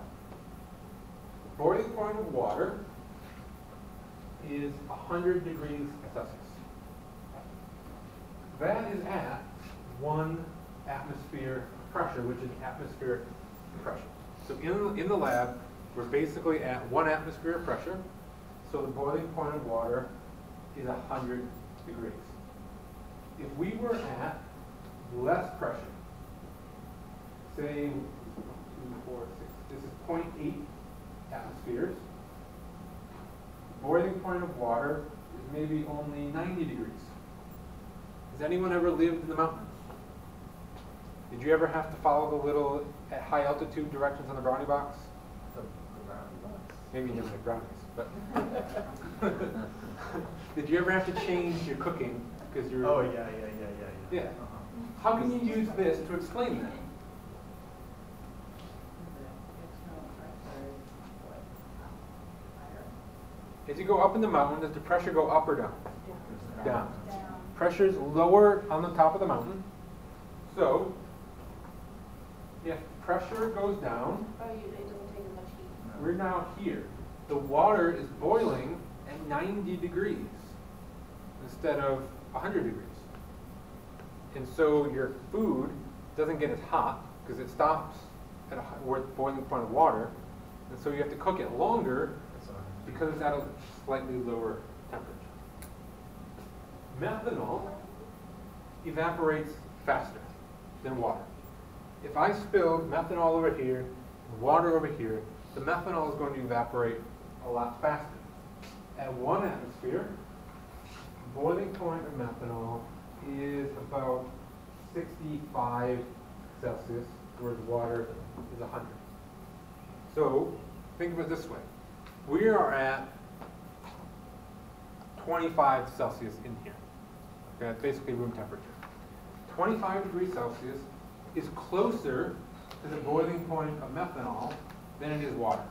S1: The boiling point of water is 100 degrees Celsius. That is at 1 atmosphere pressure, which is atmospheric pressure. So in the lab, we're basically at 1 atmosphere of pressure. So the boiling point of water is 100 degrees. If we were at less pressure, say 2, 4, 6, this is 0.8 atmospheres. The boiling point of water is maybe only 90 degrees. Has anyone ever lived in the mountains? Did you ever have to follow the little at high altitude directions on the brownie box?
S4: The brownie box?
S1: Maybe you didn't like brownies, but did you ever have to change your cooking because you're?
S4: Oh yeah.
S1: Yeah. How can you use this to explain that? As you go up in the mountain, does the pressure go up or down? Down. Pressure is lower on the top of the mountain. So, if pressure goes down,
S3: Oh, it doesn't take as much heat.
S1: we're now here. The water is boiling at 90 degrees instead of 100 degrees. And so your food doesn't get as hot because it stops at the boiling point of water. And so you have to cook it longer because it's at a slightly lower temperature. Methanol evaporates faster than water. If I spilled methanol over here, and water over here, the methanol is going to evaporate a lot faster. At 1 atmosphere, the boiling point of methanol is about 65 Celsius, whereas water is 100. So think of it this way. We are at 25 Celsius in here. Okay, that's basically room temperature. 25 degrees Celsius is closer to the boiling point of methanol than it is water.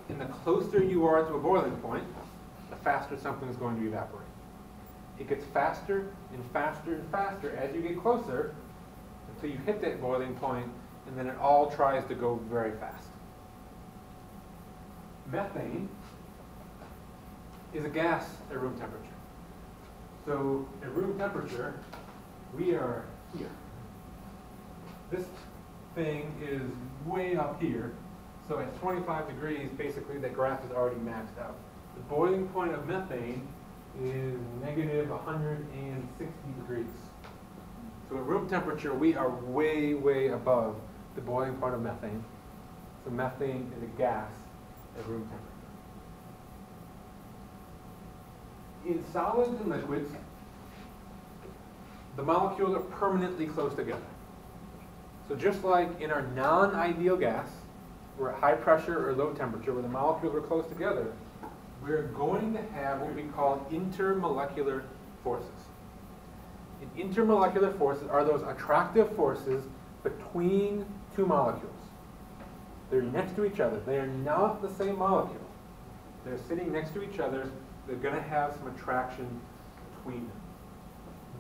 S1: And the closer you are to a boiling point, the faster something is going to evaporate. It gets faster and faster and faster as you get closer until you hit that boiling point, and then it all tries to go very fast. Methane is a gas at room temperature. So at room temperature, we are here. This thing is way up here, So at 25 degrees, basically the graph is already maxed out. The boiling point of methane is negative 160 degrees. So at room temperature, we are way, way above the boiling point of methane. So methane is a gas at room temperature. In solids and liquids, the molecules are permanently close together. So just like in our non-ideal gas, we're at high pressure or low temperature, where the molecules are close together, we're going to have what we call intermolecular forces. And intermolecular forces are those attractive forces between two molecules. They're next to each other. They are not the same molecule. They're sitting next to each other. They're going to have some attraction between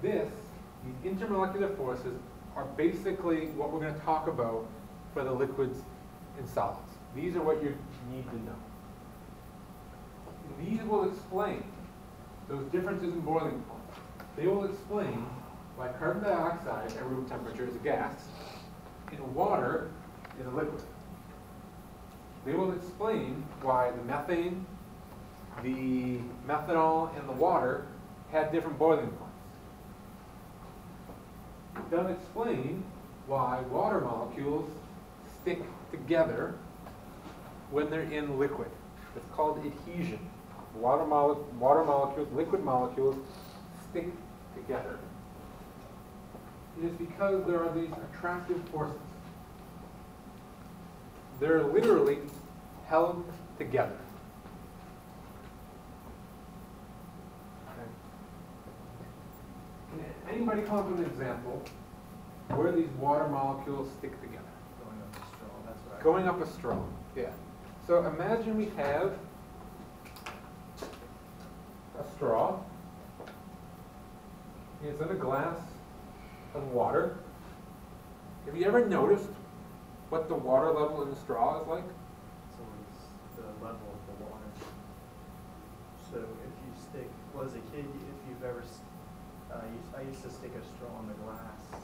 S1: them. These intermolecular forces are basically what we're going to talk about for the liquids and solids. These are what you need to know. And these will explain those differences in boiling point. They will explain why carbon dioxide at room temperature is a gas and water is a liquid. They will explain why the methane, the methanol, and the water had different boiling points. They'll explain why water molecules stick together when they're in liquid. It's called adhesion. Water molecules, liquid molecules, stick together. It is because there are these attractive forces. They're literally held together. Okay. Can anybody come up with an example where these water molecules stick together?
S4: Going up a straw, that's what I.
S1: Going up a straw, yeah. So imagine we have a straw. It's in a glass of water. Have you ever noticed what the water level in the straw is like?
S4: So it's the level of the water. So if you stick, well, as a kid, if you've ever, I used to stick a straw in the glass,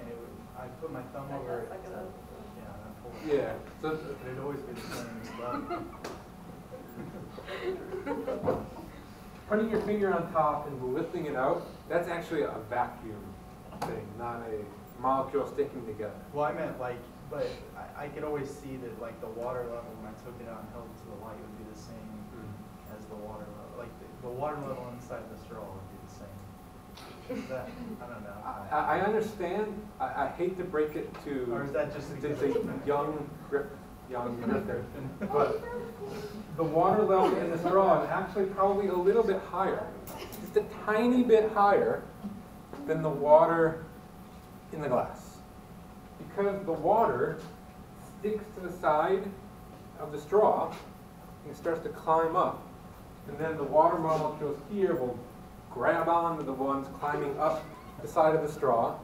S4: and it would, I put my thumb over it. Yeah, and pull it.
S1: Yeah. So
S4: But it'd always be the same level.
S1: putting your finger on top and lifting it out, that's actually a vacuum thing, not a molecule sticking together.
S4: Well, I meant like, but I could always see that like the water level when I took it out and held it to the light would be the same as the water level. Like the water level inside the straw would be the same. Is that, I don't know.
S1: I understand. I hate to break it to
S4: Or is that just
S1: the young drifter, but the water level in the straw is actually probably a little bit higher, just a tiny bit higher than the water in the glass, because the water sticks to the side of the straw and starts to climb up, and then the water molecules here will grab onto the ones climbing up the side of the straw,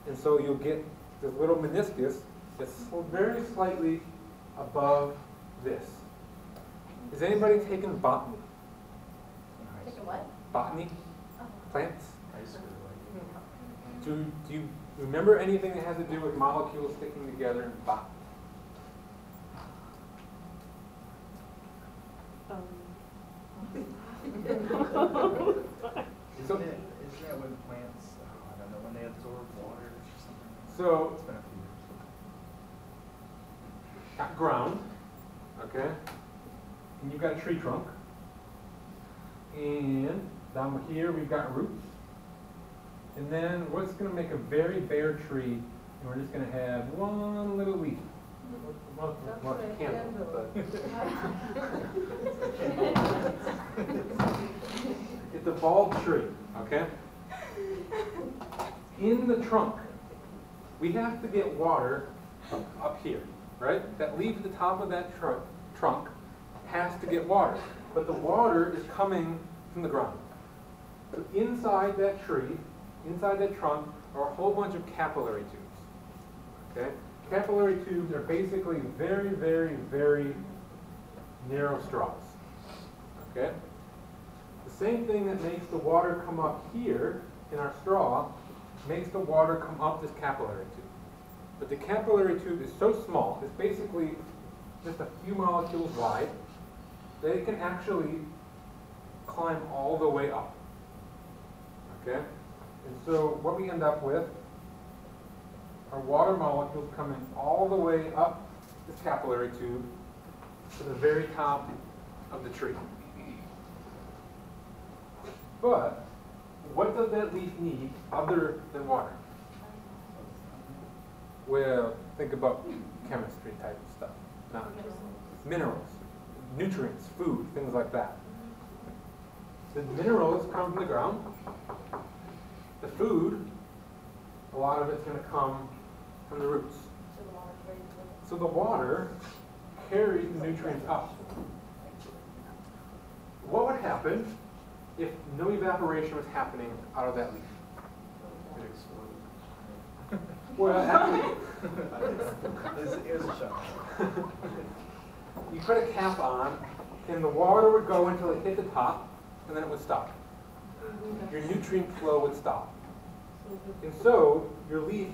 S1: and so you'll get this little meniscus that's very slightly above this. Has anybody taken botany?
S3: Taking what?
S1: Botany?
S3: Oh.
S1: Plants?
S4: High school, like,
S1: Do you remember anything that has to do with molecules sticking together in botany?
S4: isn't that when plants, I don't know, when they absorb water or something?
S1: So,
S4: It's been a few years.
S1: got ground, okay? And you've got a tree trunk. And down here we've got roots. And then we're just going to make a very bare tree, and we're just going to have one little leaf. Well, a candle, but it's a bald tree, okay? In the trunk, we have to get water up here, right? That leaf at the top of that trunk has to get water, but the water is coming from the ground. So inside that tree, inside that trunk, are a whole bunch of capillary tubes, okay? Capillary tubes are basically very, very, very narrow straws, okay? The same thing that makes the water come up here in our straw makes the water come up this capillary tube. But the capillary tube is so small, it's basically just a few molecules wide, they can actually climb all the way up. Okay? And so what we end up with are water molecules coming all the way up this capillary tube to the very top of the tree. But what does that leaf need other than water? Well, think about chemistry type stuff. Not minerals, nutrients, food, things like that. The minerals come from the ground. The food, a lot of it's going to come from the roots. So the water carries the nutrients up. What would happen if no evaporation was happening out of that leaf?
S4: It exploded.
S1: Well, actually,
S4: It was a shock.
S1: you put a cap on, and the water would go until it hit the top, and then it would stop. Your nutrient flow would stop. And so, your leaf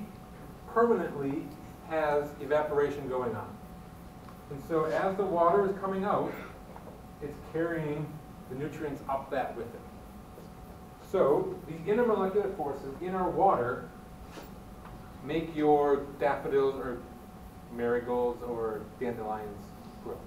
S1: permanently has evaporation going on. And so, as the water is coming out, it's carrying the nutrients up that with it. So, these intermolecular forces in our water make your daffodils or marigolds or dandelions grow.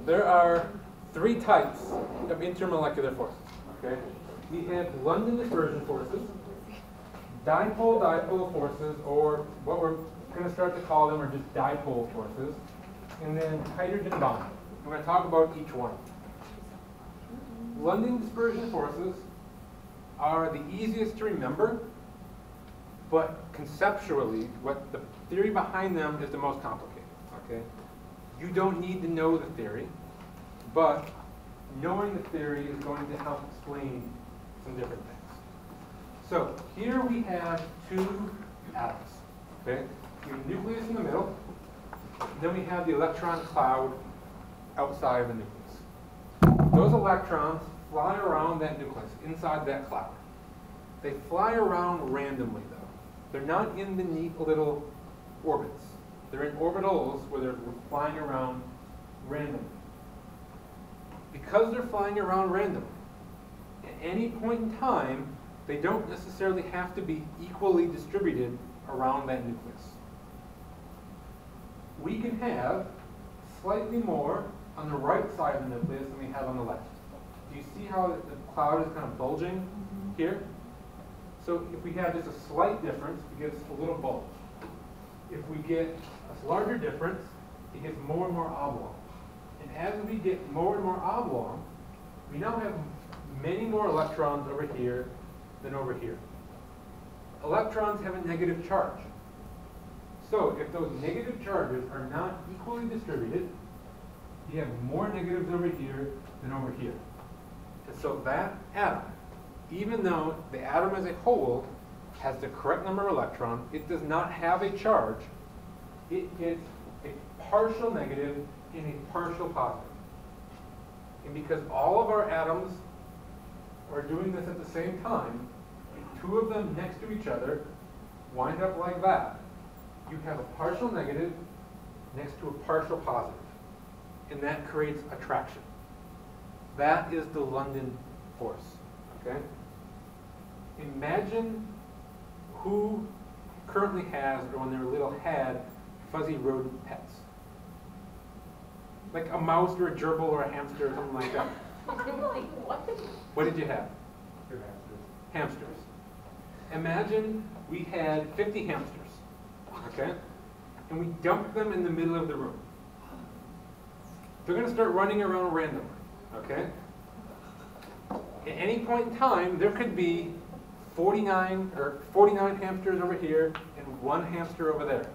S1: There are 3 types of intermolecular forces. Okay? We have London dispersion forces, dipole-dipole forces, or what we're going to start to call them are just dipole forces, and then hydrogen bond. We're going to talk about each one. London dispersion forces are the easiest to remember, but conceptually, what the theory behind them is the most complicated. Okay? You don't need to know the theory, but knowing the theory is going to help explain some different things. So here we have 2 atoms. Okay? We have a nucleus in the middle, then we have the electron cloud outside of the nucleus. Those electrons fly around that nucleus, inside that cloud. They fly around randomly, though. They're not in the neat little orbits. They're in orbitals where they're flying around randomly. Because they're flying around randomly, at any point in time, they don't necessarily have to be equally distributed around that nucleus. We can have slightly more on the right side of the nucleus than we have on the left. Do you see how the cloud is kind of bulging here? So if we have just a slight difference, it gets a little bulge. If we get a larger difference, it gets more and more oblong. And as we get more and more oblong, we now have many more electrons over here than over here. Electrons have a negative charge. So if those negative charges are not equally distributed, you have more negatives over here than over here. And so that atom, even though the atom as a whole has the correct number of electrons, it does not have a charge. It gets a partial negative and a partial positive. And because all of our atoms are doing this at the same time, 2 of them next to each other wind up like that. You have a partial negative next to a partial positive. And that creates attraction. That is the London force. Okay? Imagine who currently has, or when they were little had, fuzzy rodent pets. Like a mouse or a gerbil or a hamster or something like that. What did you have? Hamsters. Imagine we had 50 hamsters, okay? And we dumped them in the middle of the room. They're going to start running around randomly, okay? At any point in time, there could be 49 hamsters over here and 1 hamster over there.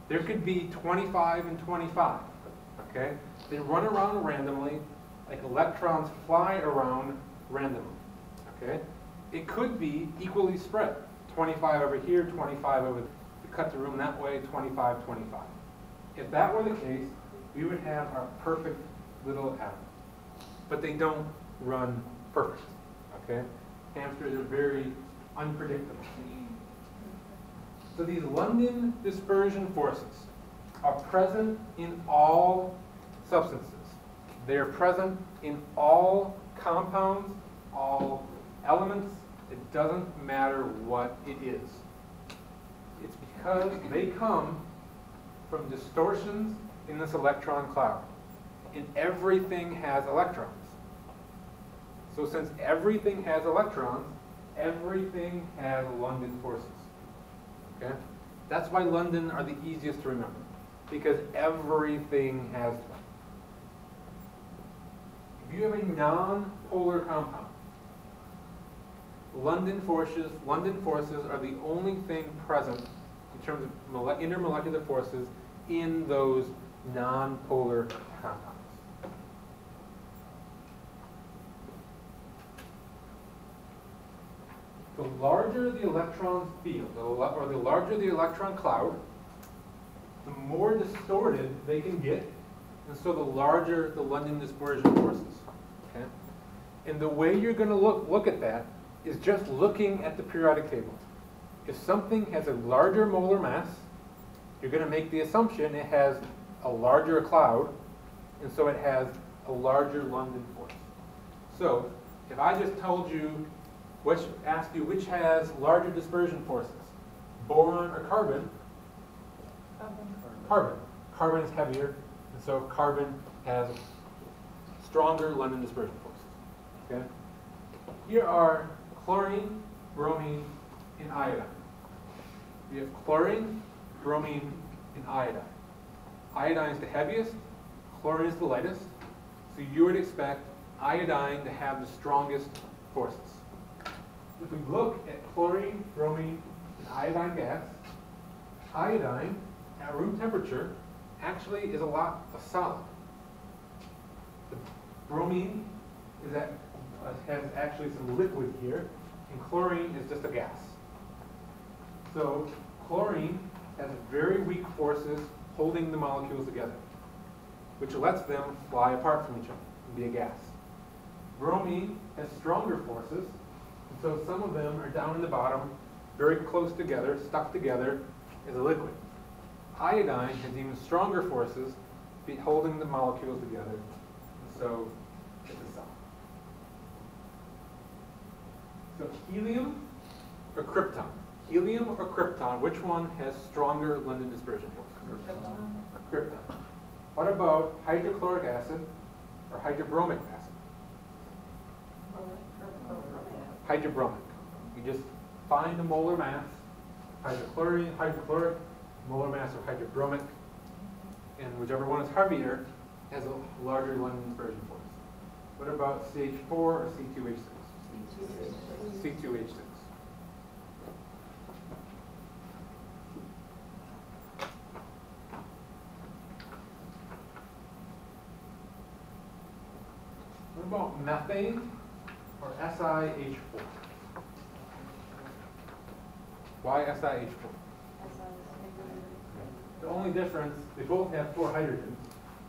S1: There could be 25 and 25, okay? They run around randomly, like electrons fly around randomly, okay? It could be equally spread, 25 over here, 25 over there. You cut the room that way, 25, 25. If that were the case, we would have our perfect little atom. But they don't run perfect, okay? Hamsters are very unpredictable. So these London dispersion forces are present in all substances. They are present in all compounds, all elements. It doesn't matter what it is. It's because they come from distortions in this electron cloud. And everything has electrons. So since everything has electrons, everything has London forces. Okay? That's why London are the easiest to remember, because everything has them. If you have a non-polar compound, London forces are the only thing present in terms of intermolecular forces in those non-polar compounds. The larger the electron field, or the larger the electron cloud, the more distorted they can get, and so the larger the London dispersion forces. Okay? And the way you're going to look at that is just looking at the periodic table. If something has a larger molar mass, you're going to make the assumption it has a larger cloud, and so it has a larger London force. So, if I just told you, asked you which has larger dispersion forces, boron or carbon? Carbon. Carbon is heavier, and so carbon has stronger London dispersion forces. Okay? Here are chlorine, bromine, and iodine. We have chlorine, bromine, and iodine. Iodine is the heaviest, chlorine is the lightest, so you would expect iodine to have the strongest forces. If we look at chlorine, bromine, and iodine gas, iodine at room temperature actually is a solid. The bromine has actually some liquid here, and chlorine is just a gas. So chlorine has very weak forces holding the molecules together, which lets them fly apart from each other and be a gas. Bromine has stronger forces, and so some of them are down in the bottom, very close together, stuck together as a liquid. Iodine has even stronger forces holding the molecules together, and so it's a solid. So helium or krypton? Helium or krypton, which one has stronger London dispersion force? Krypton. What about hydrochloric acid or hydrobromic acid? Hydrobromic. You just find the molar mass, hydrochloric, molar mass of hydrobromic, and whichever one is heavier has a larger London dispersion force. What about CH4 or C2H6? C2H6. What about methane or SiH4? Why SiH4? The only difference, they both have 4 hydrogens.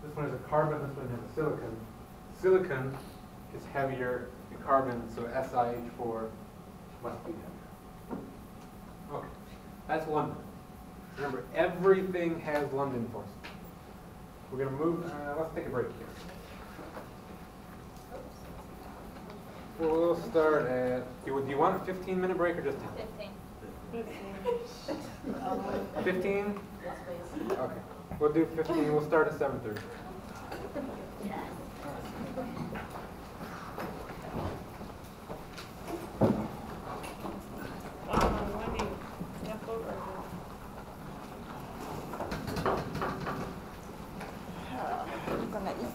S1: This one has a carbon, this one has a silicon. Silicon is heavier than carbon, so SiH4 must be heavier. Okay, that's London. Remember, everything has London forces. We're going to move, let's take a break here. We'll start at, do you want a 15-minute break or just 10?
S3: 15.
S1: 15?
S3: Yes, please.
S1: Okay, we'll do 15. We'll start at 7:30.
S2: I'm gonna eat.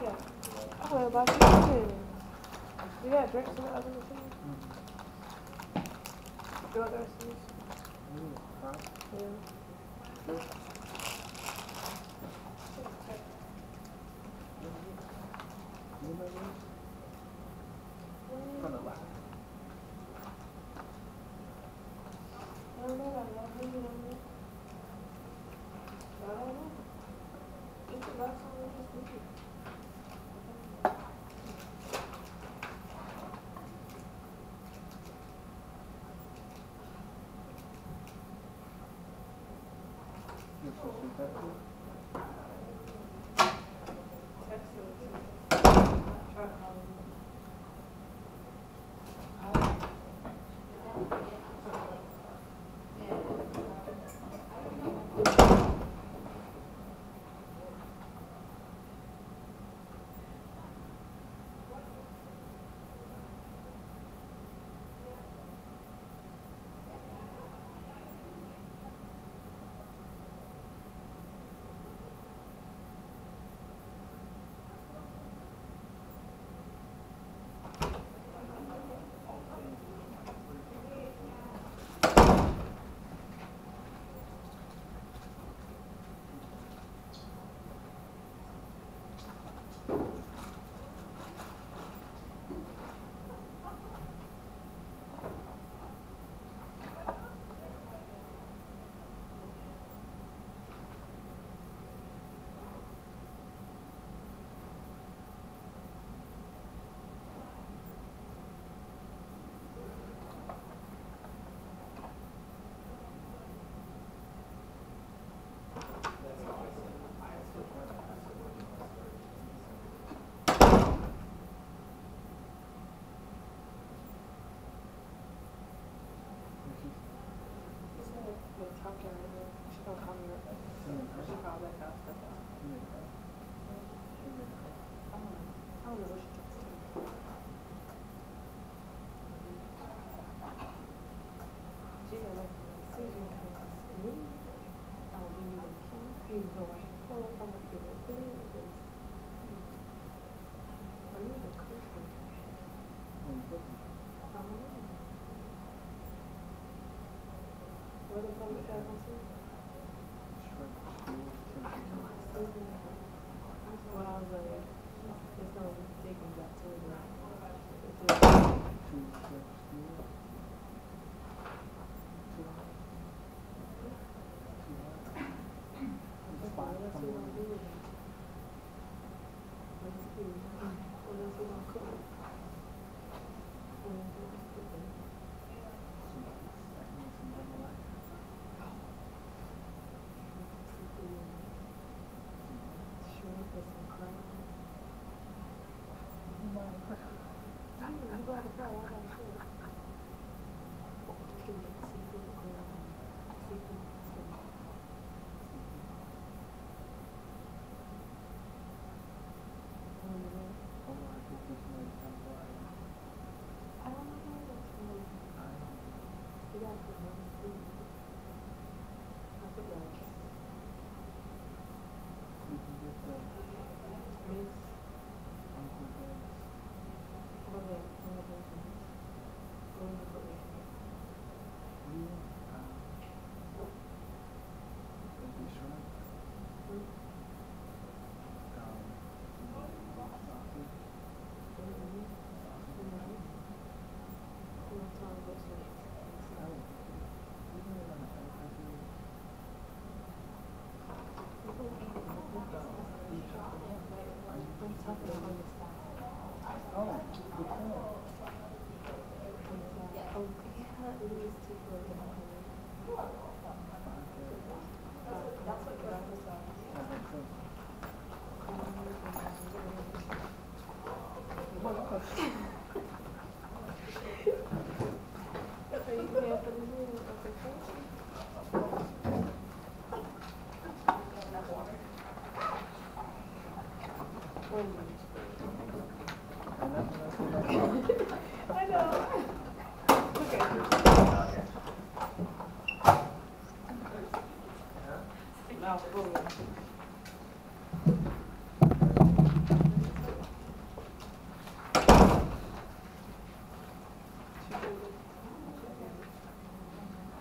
S3: Yeah. I went about you. You got drinks in the other machine? You want the rest of this? Yeah.
S4: From the left.
S3: I don't know. I don't know. It's the last one we just did. Talk to her. She don't call me right back. She called back out. I don't know what she talks to. She was like, Susan, me? Oh, we need a key. He was going, oh, I'm going to give it to you. Are you the Christian? Where the public travel to? Well, I was like, there's no taking back to it.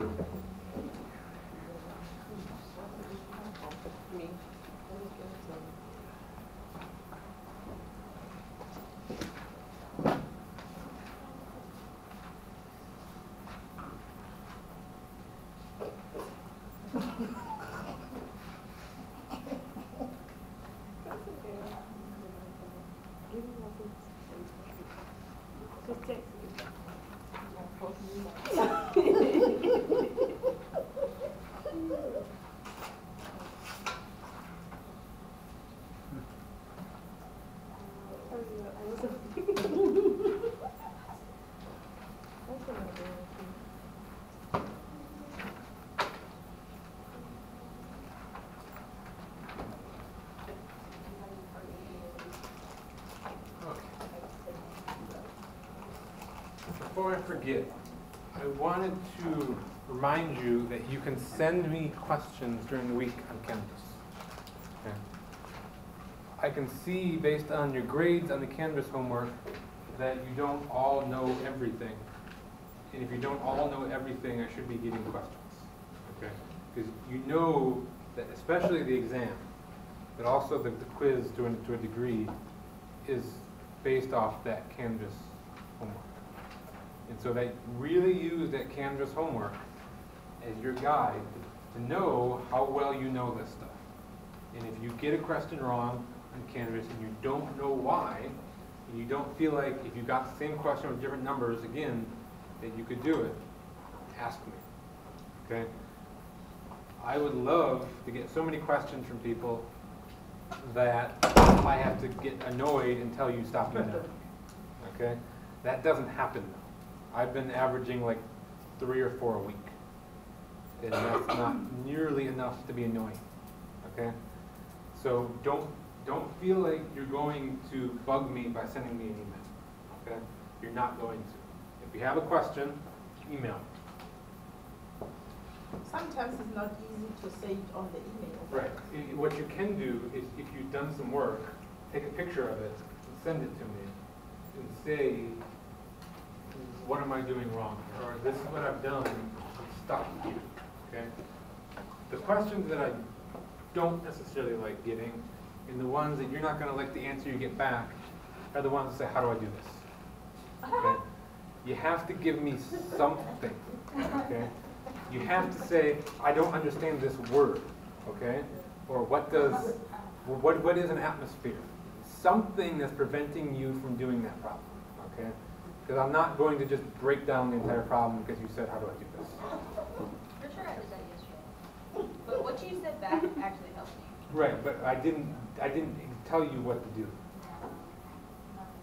S3: Me. Just text
S1: Before I forget, I wanted to remind you that you can send me questions during the week on Canvas. Okay. I can see, based on your grades on the Canvas homework, that you don't all know everything. And if you don't all know everything, I should be getting questions. Okay? Because you know that, especially the exam, but also the quiz to a degree, is based off that Canvas homework. And so they really use that Canvas homework as your guide to know how well you know this stuff. And if you get a question wrong on Canvas and you don't know why, and you don't feel like if you got the same question with different numbers again, that you could do it, ask me. Okay? I would love to get so many questions from people that I have to get annoyed and tell you stop doing that. Okay? That doesn't happen though. I've been averaging like 3 or 4 a week. And that's not nearly enough to be annoying. Okay? So don't feel like you're going to bug me by sending me an email. Okay? You're not going to. If you have a question, email me.
S2: Sometimes it's not easy to say it on the email.
S1: Right. What you can do is, if you've done some work, take a picture of it and send it to me and say, what am I doing wrong? Or this is what I've done, I'm stuck here. Okay? The questions that I don't necessarily like getting, and the ones that you're not going to like the answer you get back, are the ones that say, how do I do this? Okay? You have to give me something. Okay? You have to say, I don't understand this word. Okay? Or what is an atmosphere? Something that's preventing you from doing that problem. Okay? Because I'm not going to just break down the entire problem because you said, how do I do this?
S5: For sure I did that yesterday. But what you said back actually helped me.
S1: Right, but I didn't tell you what to do.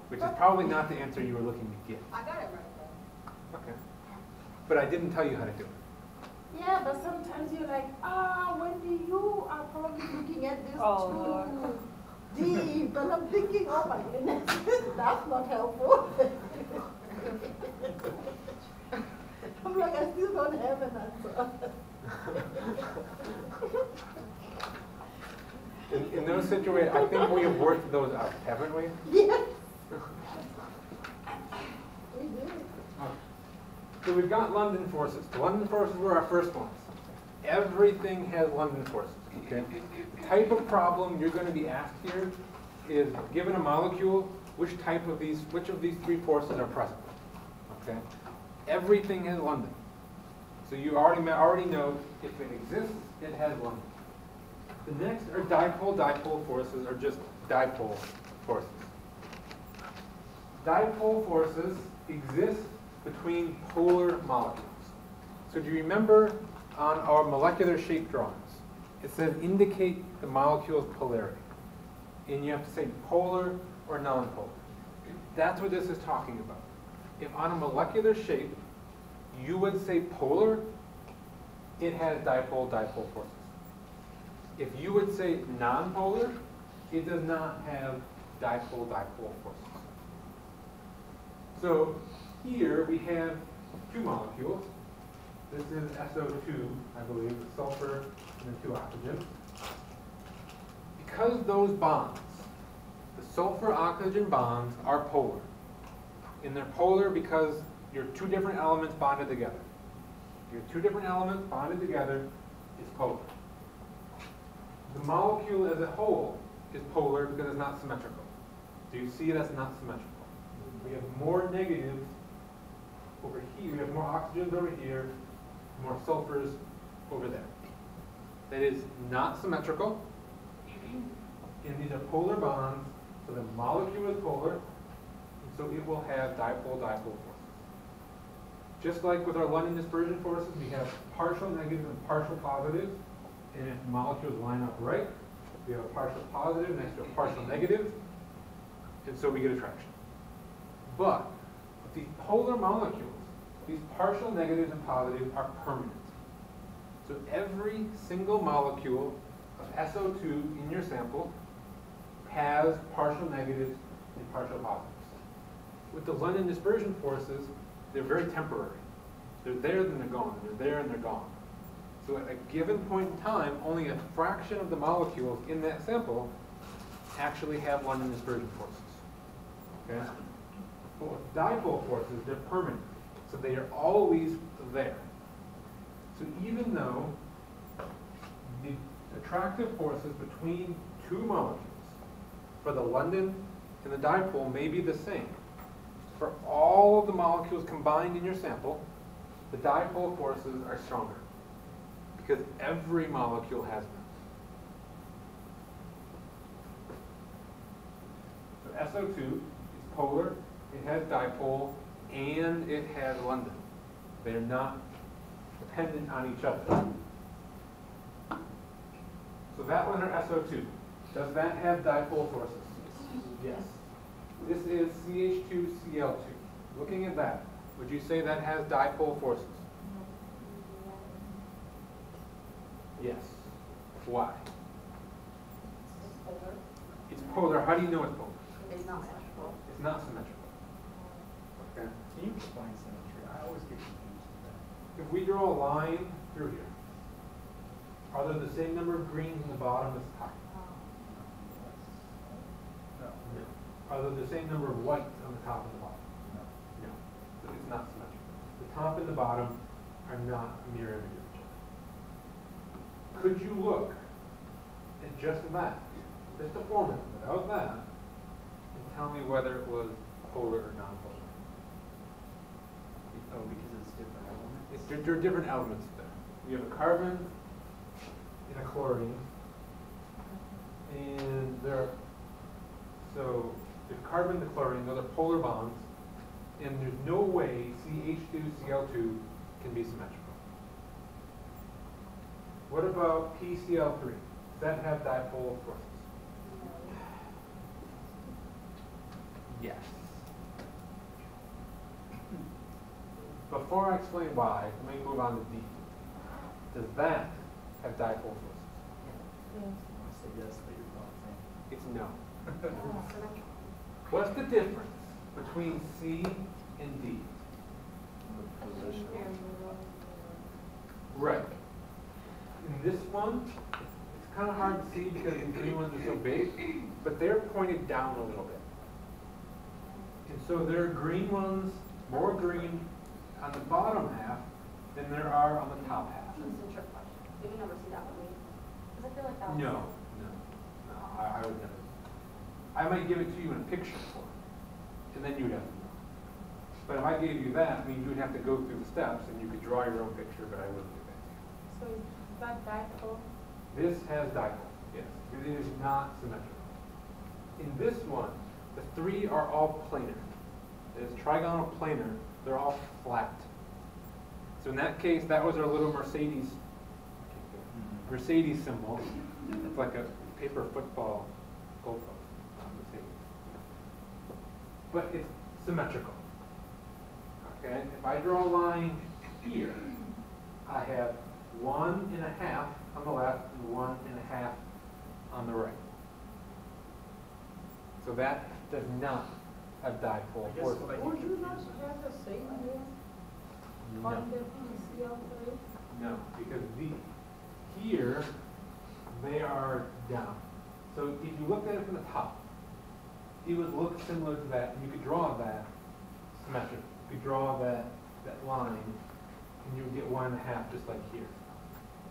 S1: Which is probably not the answer you were looking to get.
S5: I got it right though.
S1: Okay. But I didn't tell you how to do it.
S2: Yeah, but sometimes you're like, Wendy, you are probably looking at this too deep. And I'm thinking, oh my goodness, that's not helpful. I'm like, I still don't have an answer.
S1: In those situations, I think we have worked those out, haven't we?
S2: Yes. We did.
S1: So we've got London forces. The London forces were our first ones. Everything has London forces. Okay? The type of problem you're going to be asked here is, given a molecule, which of these 3 forces are present? Okay? Everything has London. So you already know if it exists, it has London. The next are dipole forces, or just dipole forces. Dipole forces exist between polar molecules. So do you remember on our molecular shape drawings, it says indicate the molecule's polarity. And you have to say polar or nonpolar. That's what this is talking about. If on a molecular shape you would say polar, it has dipole forces. If you would say nonpolar, it does not have dipole forces. So here we have 2 molecules. This is SO2, I believe, sulfur and the 2 oxygens. Because those bonds, the sulfur-oxygen bonds, are polar. And they're polar because you're 2 different elements bonded together. You have two different elements bonded together, it's polar. The molecule as a whole is polar because it's not symmetrical. Do you see it as not symmetrical? We have more negatives over here, we have more oxygens over here, more sulfurs over there. That is not symmetrical, and these are polar bonds, so the molecule is polar, and so it will have dipole-dipole forces. Just like with our London dispersion forces, we have partial negatives and partial positives, and if molecules line up right, we have a partial positive next to a partial negative, and so we get attraction. But with these polar molecules, these partial negatives and positives are permanent. So every single molecule of SO2 in your sample has partial negatives and partial positives. With the London dispersion forces, they're very temporary. They're there, then they're gone. They're there, and they're gone. So at a given point in time, only a fraction of the molecules in that sample actually have London dispersion forces. Okay? But with dipole forces, they're permanent. So they are always there. So even though the attractive forces between two molecules for the London and the dipole may be the same, for all of the molecules combined in your sample, the dipole forces are stronger because every molecule has them. So SO2 is polar, it has dipole, and it has London. They are not dependent on each other. So that one are SO2. Does that have dipole forces? Yes. This is CH2Cl2. Looking at that, would you say that has dipole forces? Yes. Why?
S3: It's polar.
S1: It's polar. How do you know it's polar?
S3: It's not symmetrical.
S1: It's not symmetrical. Okay.
S4: Can you define symmetry? I always get confused with that.
S1: If we draw a line through here, are there the same number of greens in the bottom as the top?
S4: No.
S1: No. Are there the same number of whites on the top and the bottom?
S4: No.
S1: No. So it's not symmetrical. The top and the bottom are not a mirror image of each other. Could you look at just that, just the formula, without that, and tell me whether it was polar or non-polar?
S4: Oh, because it's different elements?
S1: There are different elements there. You have a carbon and a chlorine, and so if carbon and chlorine, those are polar bonds, and there's no way CH2Cl2 can be symmetrical. What about PCl3? Does that have dipole forces? Yes. Before I explain why, let me move on to D. Does that have dipole forces?
S4: I say yes, but you're not saying.
S1: It's no.
S3: Symmetrical.
S1: What's the difference between C and D?
S4: Position.
S1: Right. In this one, it's kind of hard to see because the green ones are so big, but they're pointed down a little bit. And so there are green ones, more green on the bottom half than there are on the top half.
S5: This is a trick question. Did you never see that one? Because I feel like that was.
S1: No, I would never. I might give it to you in a picture form, and then you'd have to know. But if I gave you that, I mean, you'd have to go through the steps, and you could draw your own picture, but I wouldn't do that to you.
S3: So is that dipole?
S1: This has dipole, yes. It is not symmetrical. In this one, the three are all planar. It is trigonal planar. They're all flat. So in that case, that was our little Mercedes symbol. It's like a paper football goalpost. Mercedes. But it's symmetrical. Okay? If I draw a line here, I have 1.5 on the left and 1.5 on the right. So that does not have dipole
S4: I guess
S1: forces.
S4: what I
S2: Would
S4: get
S2: you not
S4: confused
S2: have the same here
S1: No.
S2: on the PCl3?
S1: No, because here, they are down. So if you looked at it from the top, it would look similar to that, and you could draw that symmetric. You could draw that line and you would get 1.5 just like here.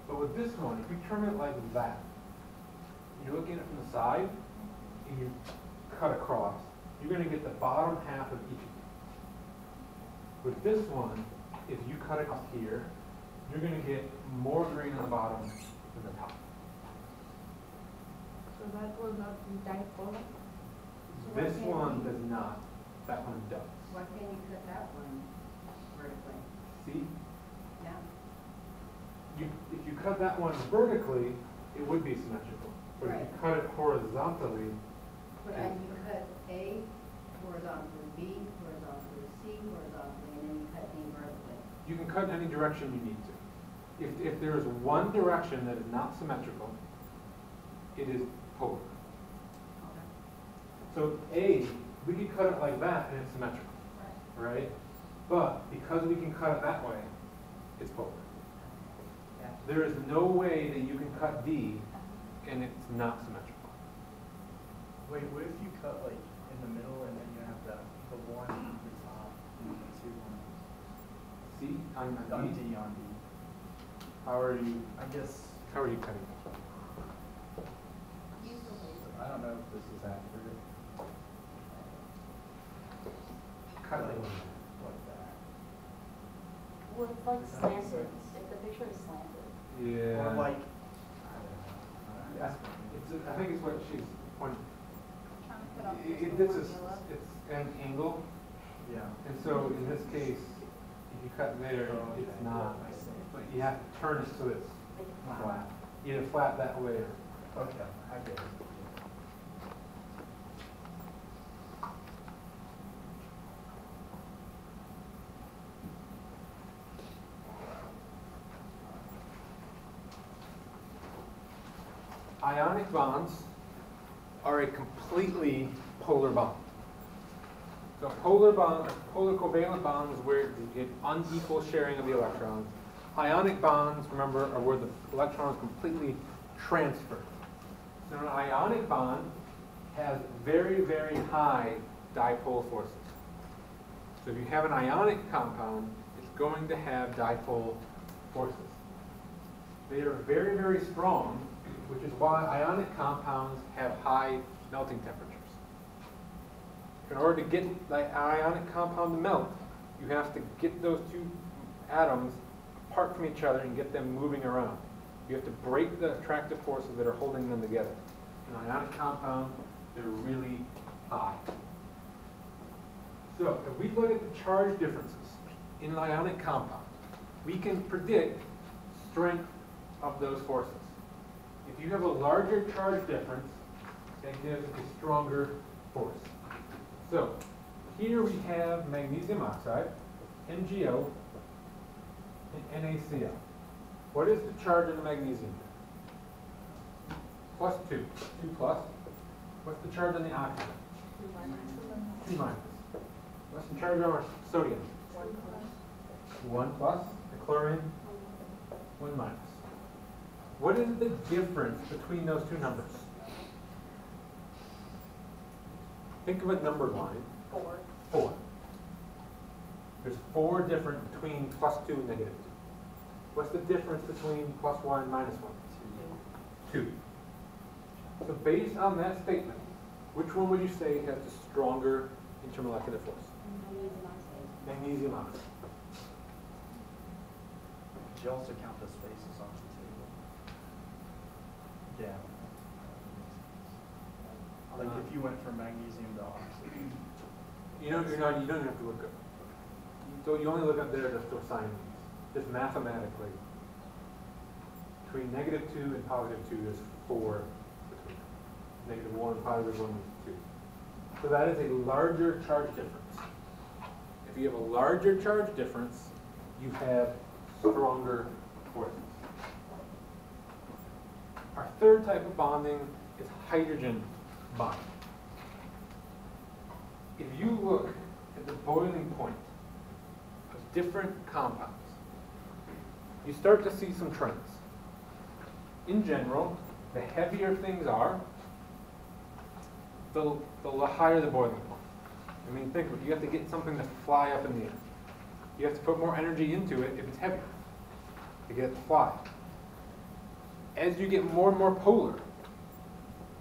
S1: But with this one, if you turn it like that, you're looking at it from the side, and you cut across, you're going to get the bottom half of each. With this one, if you cut across here, you're going to get more green on the bottom than the top.
S3: So that will not be dipolar?
S1: This one does not. That one does.
S2: Why can't you cut that one vertically?
S1: See?
S2: Yeah.
S1: If you cut that one vertically, it would be symmetrical. But if you
S2: Right.
S1: cut it horizontally,
S2: And you cut A horizontally, B horizontally, C horizontally, and then you cut D vertically.
S1: you can cut in any direction you need to. If there is one direction that is not symmetrical, it is polar.
S2: Okay.
S1: So A, we could cut it like that and it's symmetrical, right? But because we can cut it that way, it's polar.
S2: Yeah.
S1: There is no way that you can cut D and it's not symmetrical.
S4: Wait, what if you cut like in the middle and then you have the one at the top and the two
S1: See, on
S4: on
S1: D,
S4: D on D?
S1: how are you cutting?
S6: I don't know if this is accurate.
S1: Cut
S4: like,
S1: it.
S4: like that.
S7: Well, it's like slanted, if the picture is slanted.
S1: Yeah.
S4: Or like,
S1: Yeah, I think it's what she's pointing.
S5: Trying to cut off
S1: This is, it's an angle,
S4: yeah.
S1: and so in this case, if you cut there,
S4: Oh, okay.
S1: it's not.
S4: I see.
S1: But you have to turn it so it's flat. Either flat that way or.
S4: Okay, I get it.
S1: Ionic bonds are a completely polar bond. So polar bond, polar covalent bonds, where you get unequal sharing of the electrons. Ionic bonds, remember, are where the electron is completely transferred. So an ionic bond has very, very high dipole forces. So if you have an ionic compound, it's going to have dipole forces. They are very, very strong, which is why ionic compounds have high melting temperatures. In order to get the ionic compound to melt, you have to get those two atoms apart from each other and get them moving around. You have to break the attractive forces that are holding them together. In ionic compound, they're really high. So if we look at the charge differences in an ionic compound, we can predict strength of those forces. If you have a larger charge difference, that gives a stronger force. So here we have magnesium oxide, MgO, and NaCl. What is the charge of the magnesium? +2. 2 plus. What's the charge on the oxygen? 2 minus. What's the charge on our sodium? 1 plus. The chlorine? 1 minus. What is the difference between those two numbers? Think of a number line.
S7: 4.
S1: 4. There's 4 different between +2 and -2. What's the difference between +1 and -1? 2. So based on that statement, which one would you say has the stronger intermolecular force? Magnesium oxide.
S4: Did you also count the spaces on the table? Yeah. Like if you went from magnesium to oxygen.
S1: You don't even have to look up. You only look up there just for sign. Just mathematically. Between -2 and +2, there's 4 between them. -1, +1, 2. So that is a larger charge difference. If you have a larger charge difference, you have stronger forces. Our third type of bonding is hydrogen bonding. If you look at the boiling point of different compounds, you start to see some trends. In general, the heavier things are, the higher the boiling point. I mean, think of it. You have to get something to fly up in the air. You have to put more energy into it if it's heavier to get it to fly. As you get more and more polar,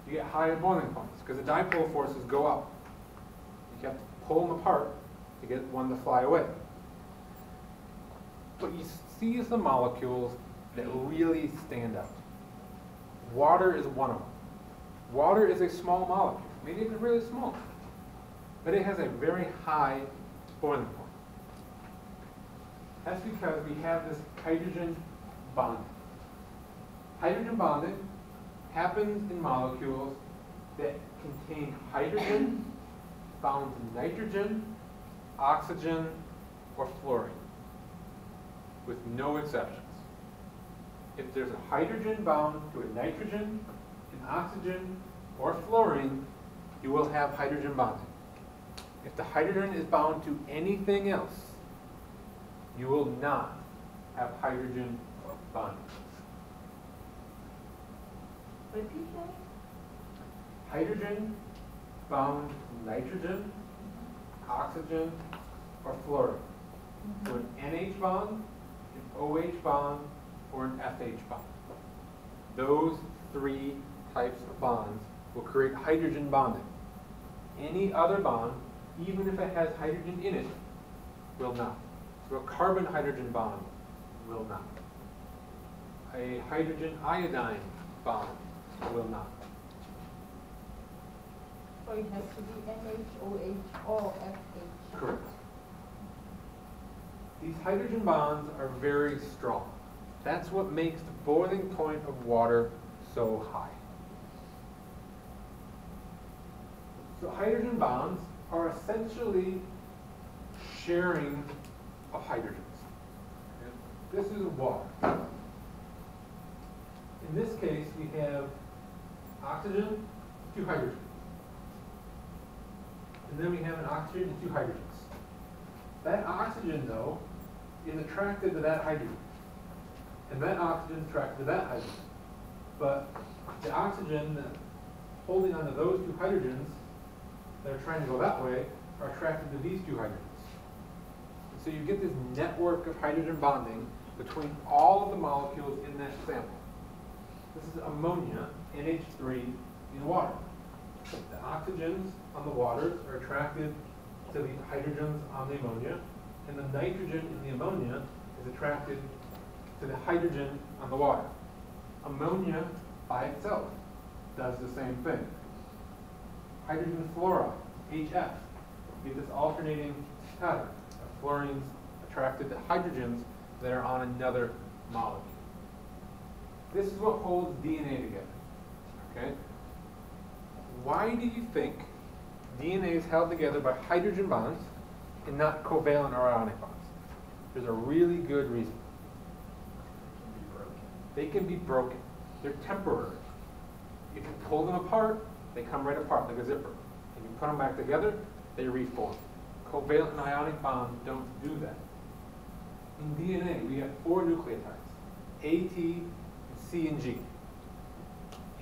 S1: you get higher boiling points because the dipole forces go up. You have to pull them apart to get one to fly away. But you see some molecules that really stand out. Water is one of them. Water is a small molecule, maybe even really small, but it has a very high boiling point. That's because we have this hydrogen bonding. Hydrogen bonding happens in molecules that contain hydrogen bound to nitrogen, oxygen, or fluorine, with no exceptions. If there's a hydrogen bound to a nitrogen, an oxygen, or fluorine, you will have hydrogen bonding. If the hydrogen is bound to anything else, you will not have hydrogen bonding.
S2: Repeat that.
S1: Hydrogen bound to nitrogen, oxygen, or fluorine. So an NH bond, an OH bond, or an FH bond. Those three types of bonds will create hydrogen bonding. Any other bond, even if it has hydrogen in it, will not. So a carbon-hydrogen bond will not. A hydrogen-iodine bond will not.
S2: So it has to be NH, OH, or FH.
S1: Correct. These hydrogen bonds are very strong. That's what makes the boiling point of water so high. So hydrogen bonds are essentially sharing of hydrogens. This is water. In this case, we have oxygen, 2 hydrogens. And then we have an oxygen and 2 hydrogens. That oxygen, though, is attracted to that hydrogen. And that oxygen is attracted to that hydrogen. But the oxygen that's holding onto those 2 hydrogens that are trying to go that way are attracted to these 2 hydrogens. And so you get this network of hydrogen bonding between all of the molecules in that sample. This is ammonia, NH3, in water. The oxygens on the waters are attracted to the hydrogens on the ammonia, and the nitrogen in the ammonia is attracted to the hydrogen on the water. Ammonia by itself does the same thing. Hydrogen fluoride, HF, you get this alternating pattern of fluorines attracted to hydrogens that are on another molecule. This is what holds DNA together. Okay? Why do you think DNA is held together by hydrogen bonds and not covalent or ionic bonds? There's a really good reason. They can be broken. They're temporary. If you pull them apart, they come right apart like a zipper. If you put them back together, they reform. Covalent and ionic bonds don't do that. In DNA, we have 4 nucleotides, A, T, C, and G.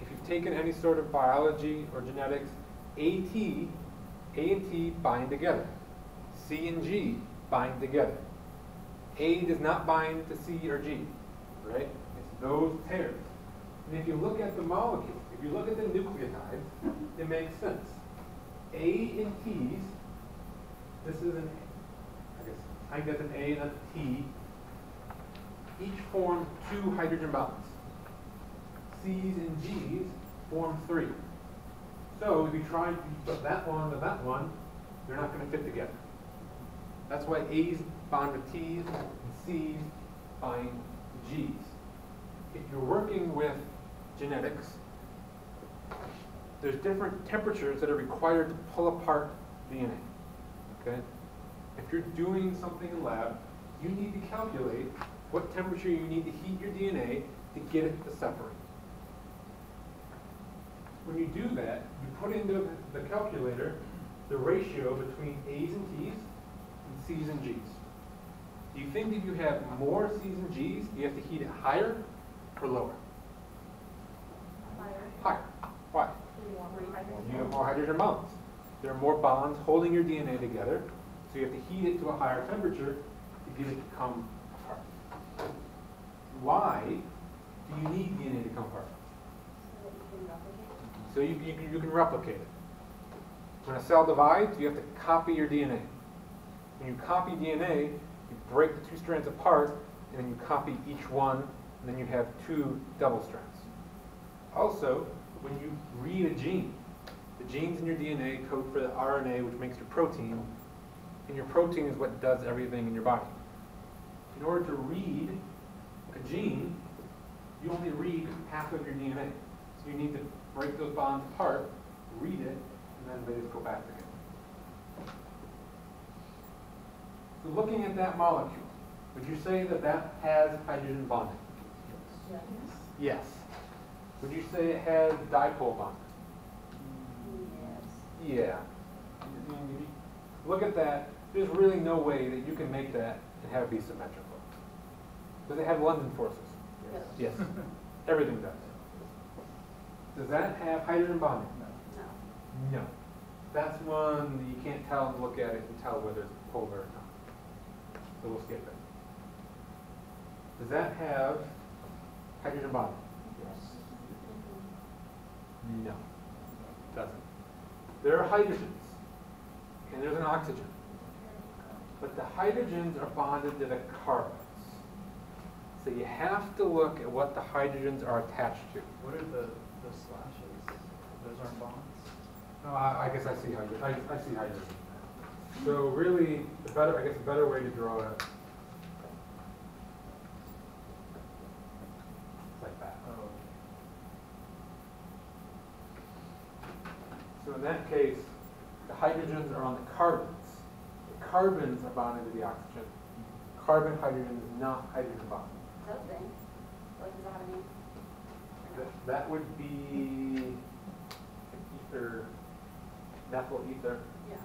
S1: If you've taken any sort of biology or genetics, A and T bind together. C and G bind together. A does not bind to C or G, right? It's those pairs. And if you look at the molecule, if you look at the nucleotides, it makes sense. A and T's, this is an, I guess an A and a T, each form 2 hydrogen bonds. C's and G's form 3. So if you try to put that one to that one, they're not going to fit together. That's why A's bond to T's and C's bind to G's. If you're working with genetics, there's different temperatures that are required to pull apart DNA. Okay? If you're doing something in lab, you need to calculate what temperature you need to heat your DNA to get it to separate. When you do that, you put into the calculator the ratio between A's and T's and C's and G's. Do you think if you have more C's and G's, you have to heat it higher or lower? Higher. Why? You have more hydrogen bonds. There are more bonds holding your DNA together, so you have to heat it to a higher temperature to get it to come apart. Why do you need DNA to come apart? So you can replicate it. When a cell divides, you have to copy your DNA. When you copy DNA, you break the two strands apart, and then you copy each one, and then you have two double strands. Also, when you read a gene, the genes in your DNA code for the RNA, which makes your protein, and your protein is what does everything in your body. In order to read a gene, you only read half of your DNA. So you need to break those bonds apart, read it, and then they just go back together. So looking at that molecule, would you say that that has hydrogen bonding?
S7: Yes.
S1: Yes. Would you say it has dipole bonding?
S7: Yes.
S1: Yeah. I mean, if you look at that, there's really no way that you can make that and have it be symmetrical. Does it have London forces?
S7: Yes.
S1: Yes. Everything does. Does that have hydrogen bonding?
S7: No.
S1: No. That's one that you can't tell and look at it and tell whether it's polar or not. So we'll skip it. Does that have hydrogen bonding?
S7: Yes.
S1: No. It doesn't. There are hydrogens, and there's an oxygen. But the hydrogens are bonded to the carbons. So you have to look at what the hydrogens are attached to.
S4: What are the slashes? Those aren't bonds?
S1: No, I guess I see hydrogen. I see hydrogen. So really, the better way to draw it, like that.
S4: Oh.
S1: So in that case, the hydrogens are on the carbons. The carbons are bonded to the oxygen. Carbon-hydrogen is not hydrogen bonded.
S7: Is that a thing? Like, does that have a name?
S1: That would be ether, methyl ether.
S7: Yeah.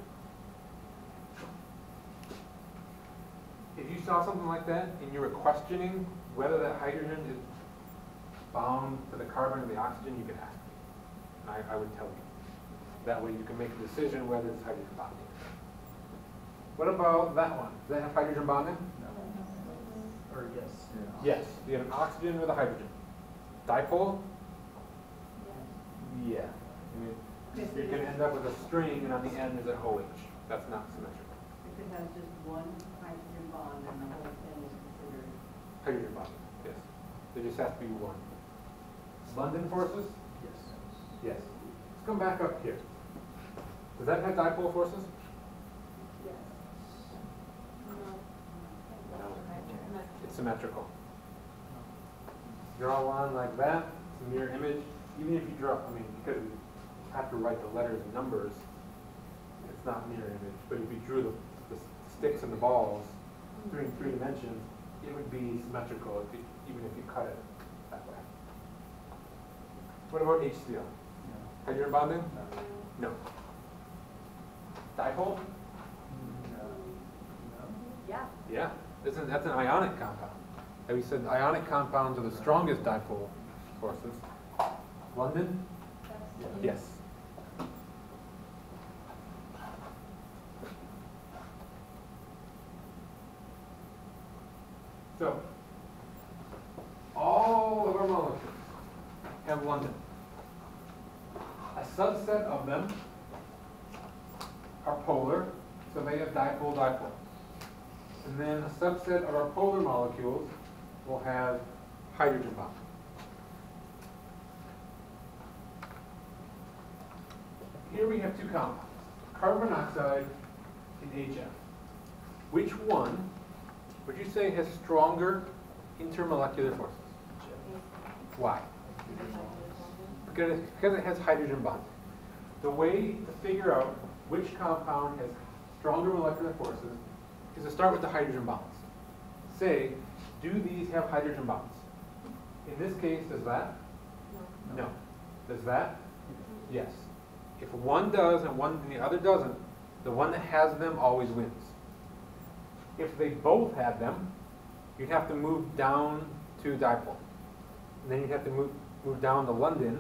S1: If you saw something like that and you were questioning whether that hydrogen is bound to the carbon or the oxygen, you could ask me. And I would tell you. That way you can make a decision whether it's hydrogen bonding. What about that one? Does that have hydrogen bonding?
S4: No. Or yes.
S1: Yes. Do you have an oxygen with a hydrogen? Dipole? Yeah. I mean, you're going to end up with a string and on the end is an OH. That's not symmetrical.
S8: If it has just one hydrogen bond, then the whole thing is considered.
S1: Hydrogen bond, yes. There just has to be one. London forces?
S4: Yes.
S1: Yes. Let's come back up here. Does that have dipole forces?
S7: Yes.
S1: No. It's symmetrical. Draw one like that, it's a mirror image. Even if you draw, because you have to write the letters and numbers, it's not mirror image. But if you drew the sticks and the balls in 3 dimensions, it would be symmetrical even if you cut it that way. What about HCl? Hydrogen bonding? No. Dipole?
S4: No.
S7: Yeah.
S1: Yeah. That's an ionic compound. And we said ionic compounds are the strongest dipole forces. London? Yes. So, all of our molecules have London. A subset of them are polar, so they have dipole-dipole. And then a subset of our polar molecules will have hydrogen bond. Here we have 2 compounds, carbon monoxide and HF. Which one would you say has stronger intermolecular forces? Why? Because it has hydrogen bond. The way to figure out which compound has stronger molecular forces is to start with the hydrogen bonds. Say, do these have hydrogen bonds? In this case, does that? No. Does that? Yes. If one does and the other doesn't, the one that has them always wins. If they both had them, you'd have to move down to dipole. And then you'd have to move down to London.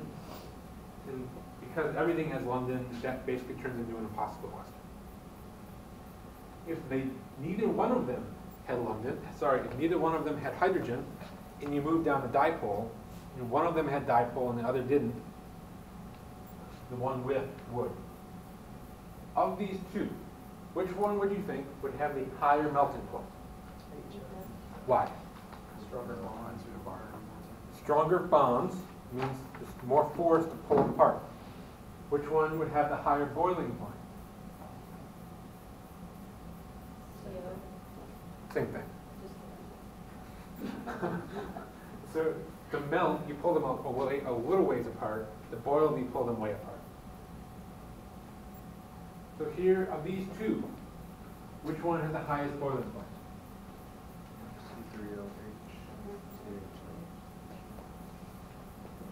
S1: And because everything has London, that basically turns into an impossible question. If neither one of them had London, sorry, if neither one of them had hydrogen, and you moved down the dipole, and one of them had dipole and the other didn't, the one with would. Of these two, which one would you think would have the higher melting point? Why?
S4: Stronger bonds or bar.
S1: Stronger bonds means there's more force to pull them apart. Which one would have the higher boiling point? Same thing. So to melt, you pull them a little ways apart. To boil, you pull them way apart. So here, of these two, which one has the highest boiling point?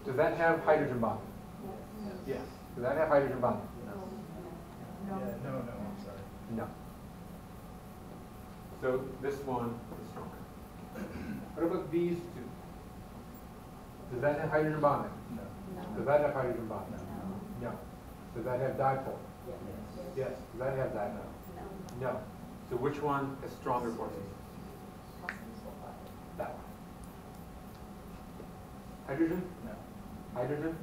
S1: Does that have hydrogen bonding? Yes. Does that have hydrogen bonding?
S4: Yeah, no, I'm sorry.
S1: No. So this one is stronger. What about these two? Does that have hydrogen bonding?
S4: No.
S1: Does that have hydrogen bonding? No. Does that have dipole?
S7: Yes.
S1: Yes. Does that have dipole? No. So which one has stronger forces? That one. Hydrogen?
S4: No.
S1: Hydrogen?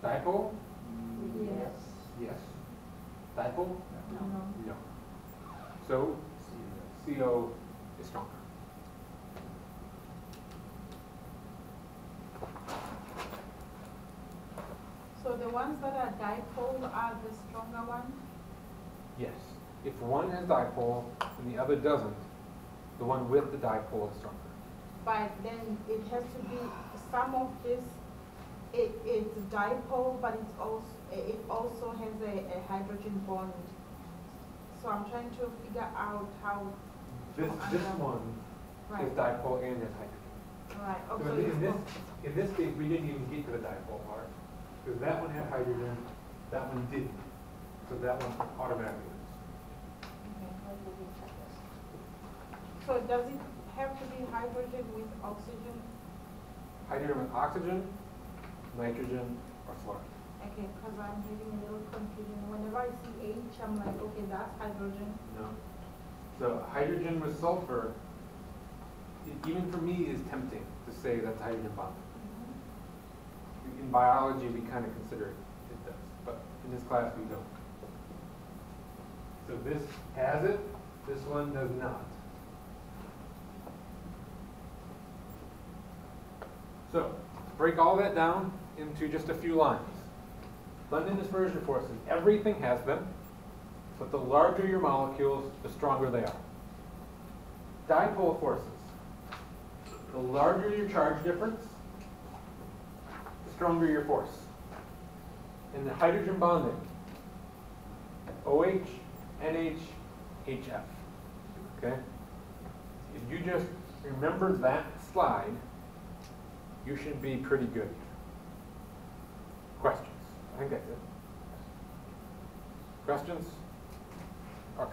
S1: Dipole?
S2: Yes.
S1: Yes. Dipole?
S7: No.
S1: No. So CO is stronger.
S2: So the ones that are dipole are the stronger ones?
S1: Yes. If one has dipole and the other doesn't, the one with the dipole is stronger.
S2: But then it has to be, some of this, it's dipole, but it also has a hydrogen bond. So I'm trying to figure out how.
S1: This one
S2: Right.
S1: is dipole and has hydrogen.
S2: Right,
S1: So
S2: okay.
S1: in this case, we didn't even get to the dipole part, because that one had hydrogen, that one didn't. So that one automatically is.
S2: So does it have to be hydrogen with oxygen?
S1: Hydrogen with oxygen, nitrogen, or fluorine.
S2: Okay, because I'm getting a little confusion. Whenever I see H, I'm like, okay, that's hydrogen.
S1: No. So hydrogen with sulfur, even for me, is tempting to say that's hydrogen bonding. In biology, we kind of consider it does, but in this class, we don't. So this has it, this one does not. So, to break all that down into just a few lines. London dispersion forces, everything has them, but the larger your molecules, the stronger they are. Dipole forces, the larger your charge difference, the stronger your force. And the hydrogen bonding, OH, NH, HF. Okay? If you just remember that slide, you should be pretty good. Questions? I think that's it. Questions? Okay.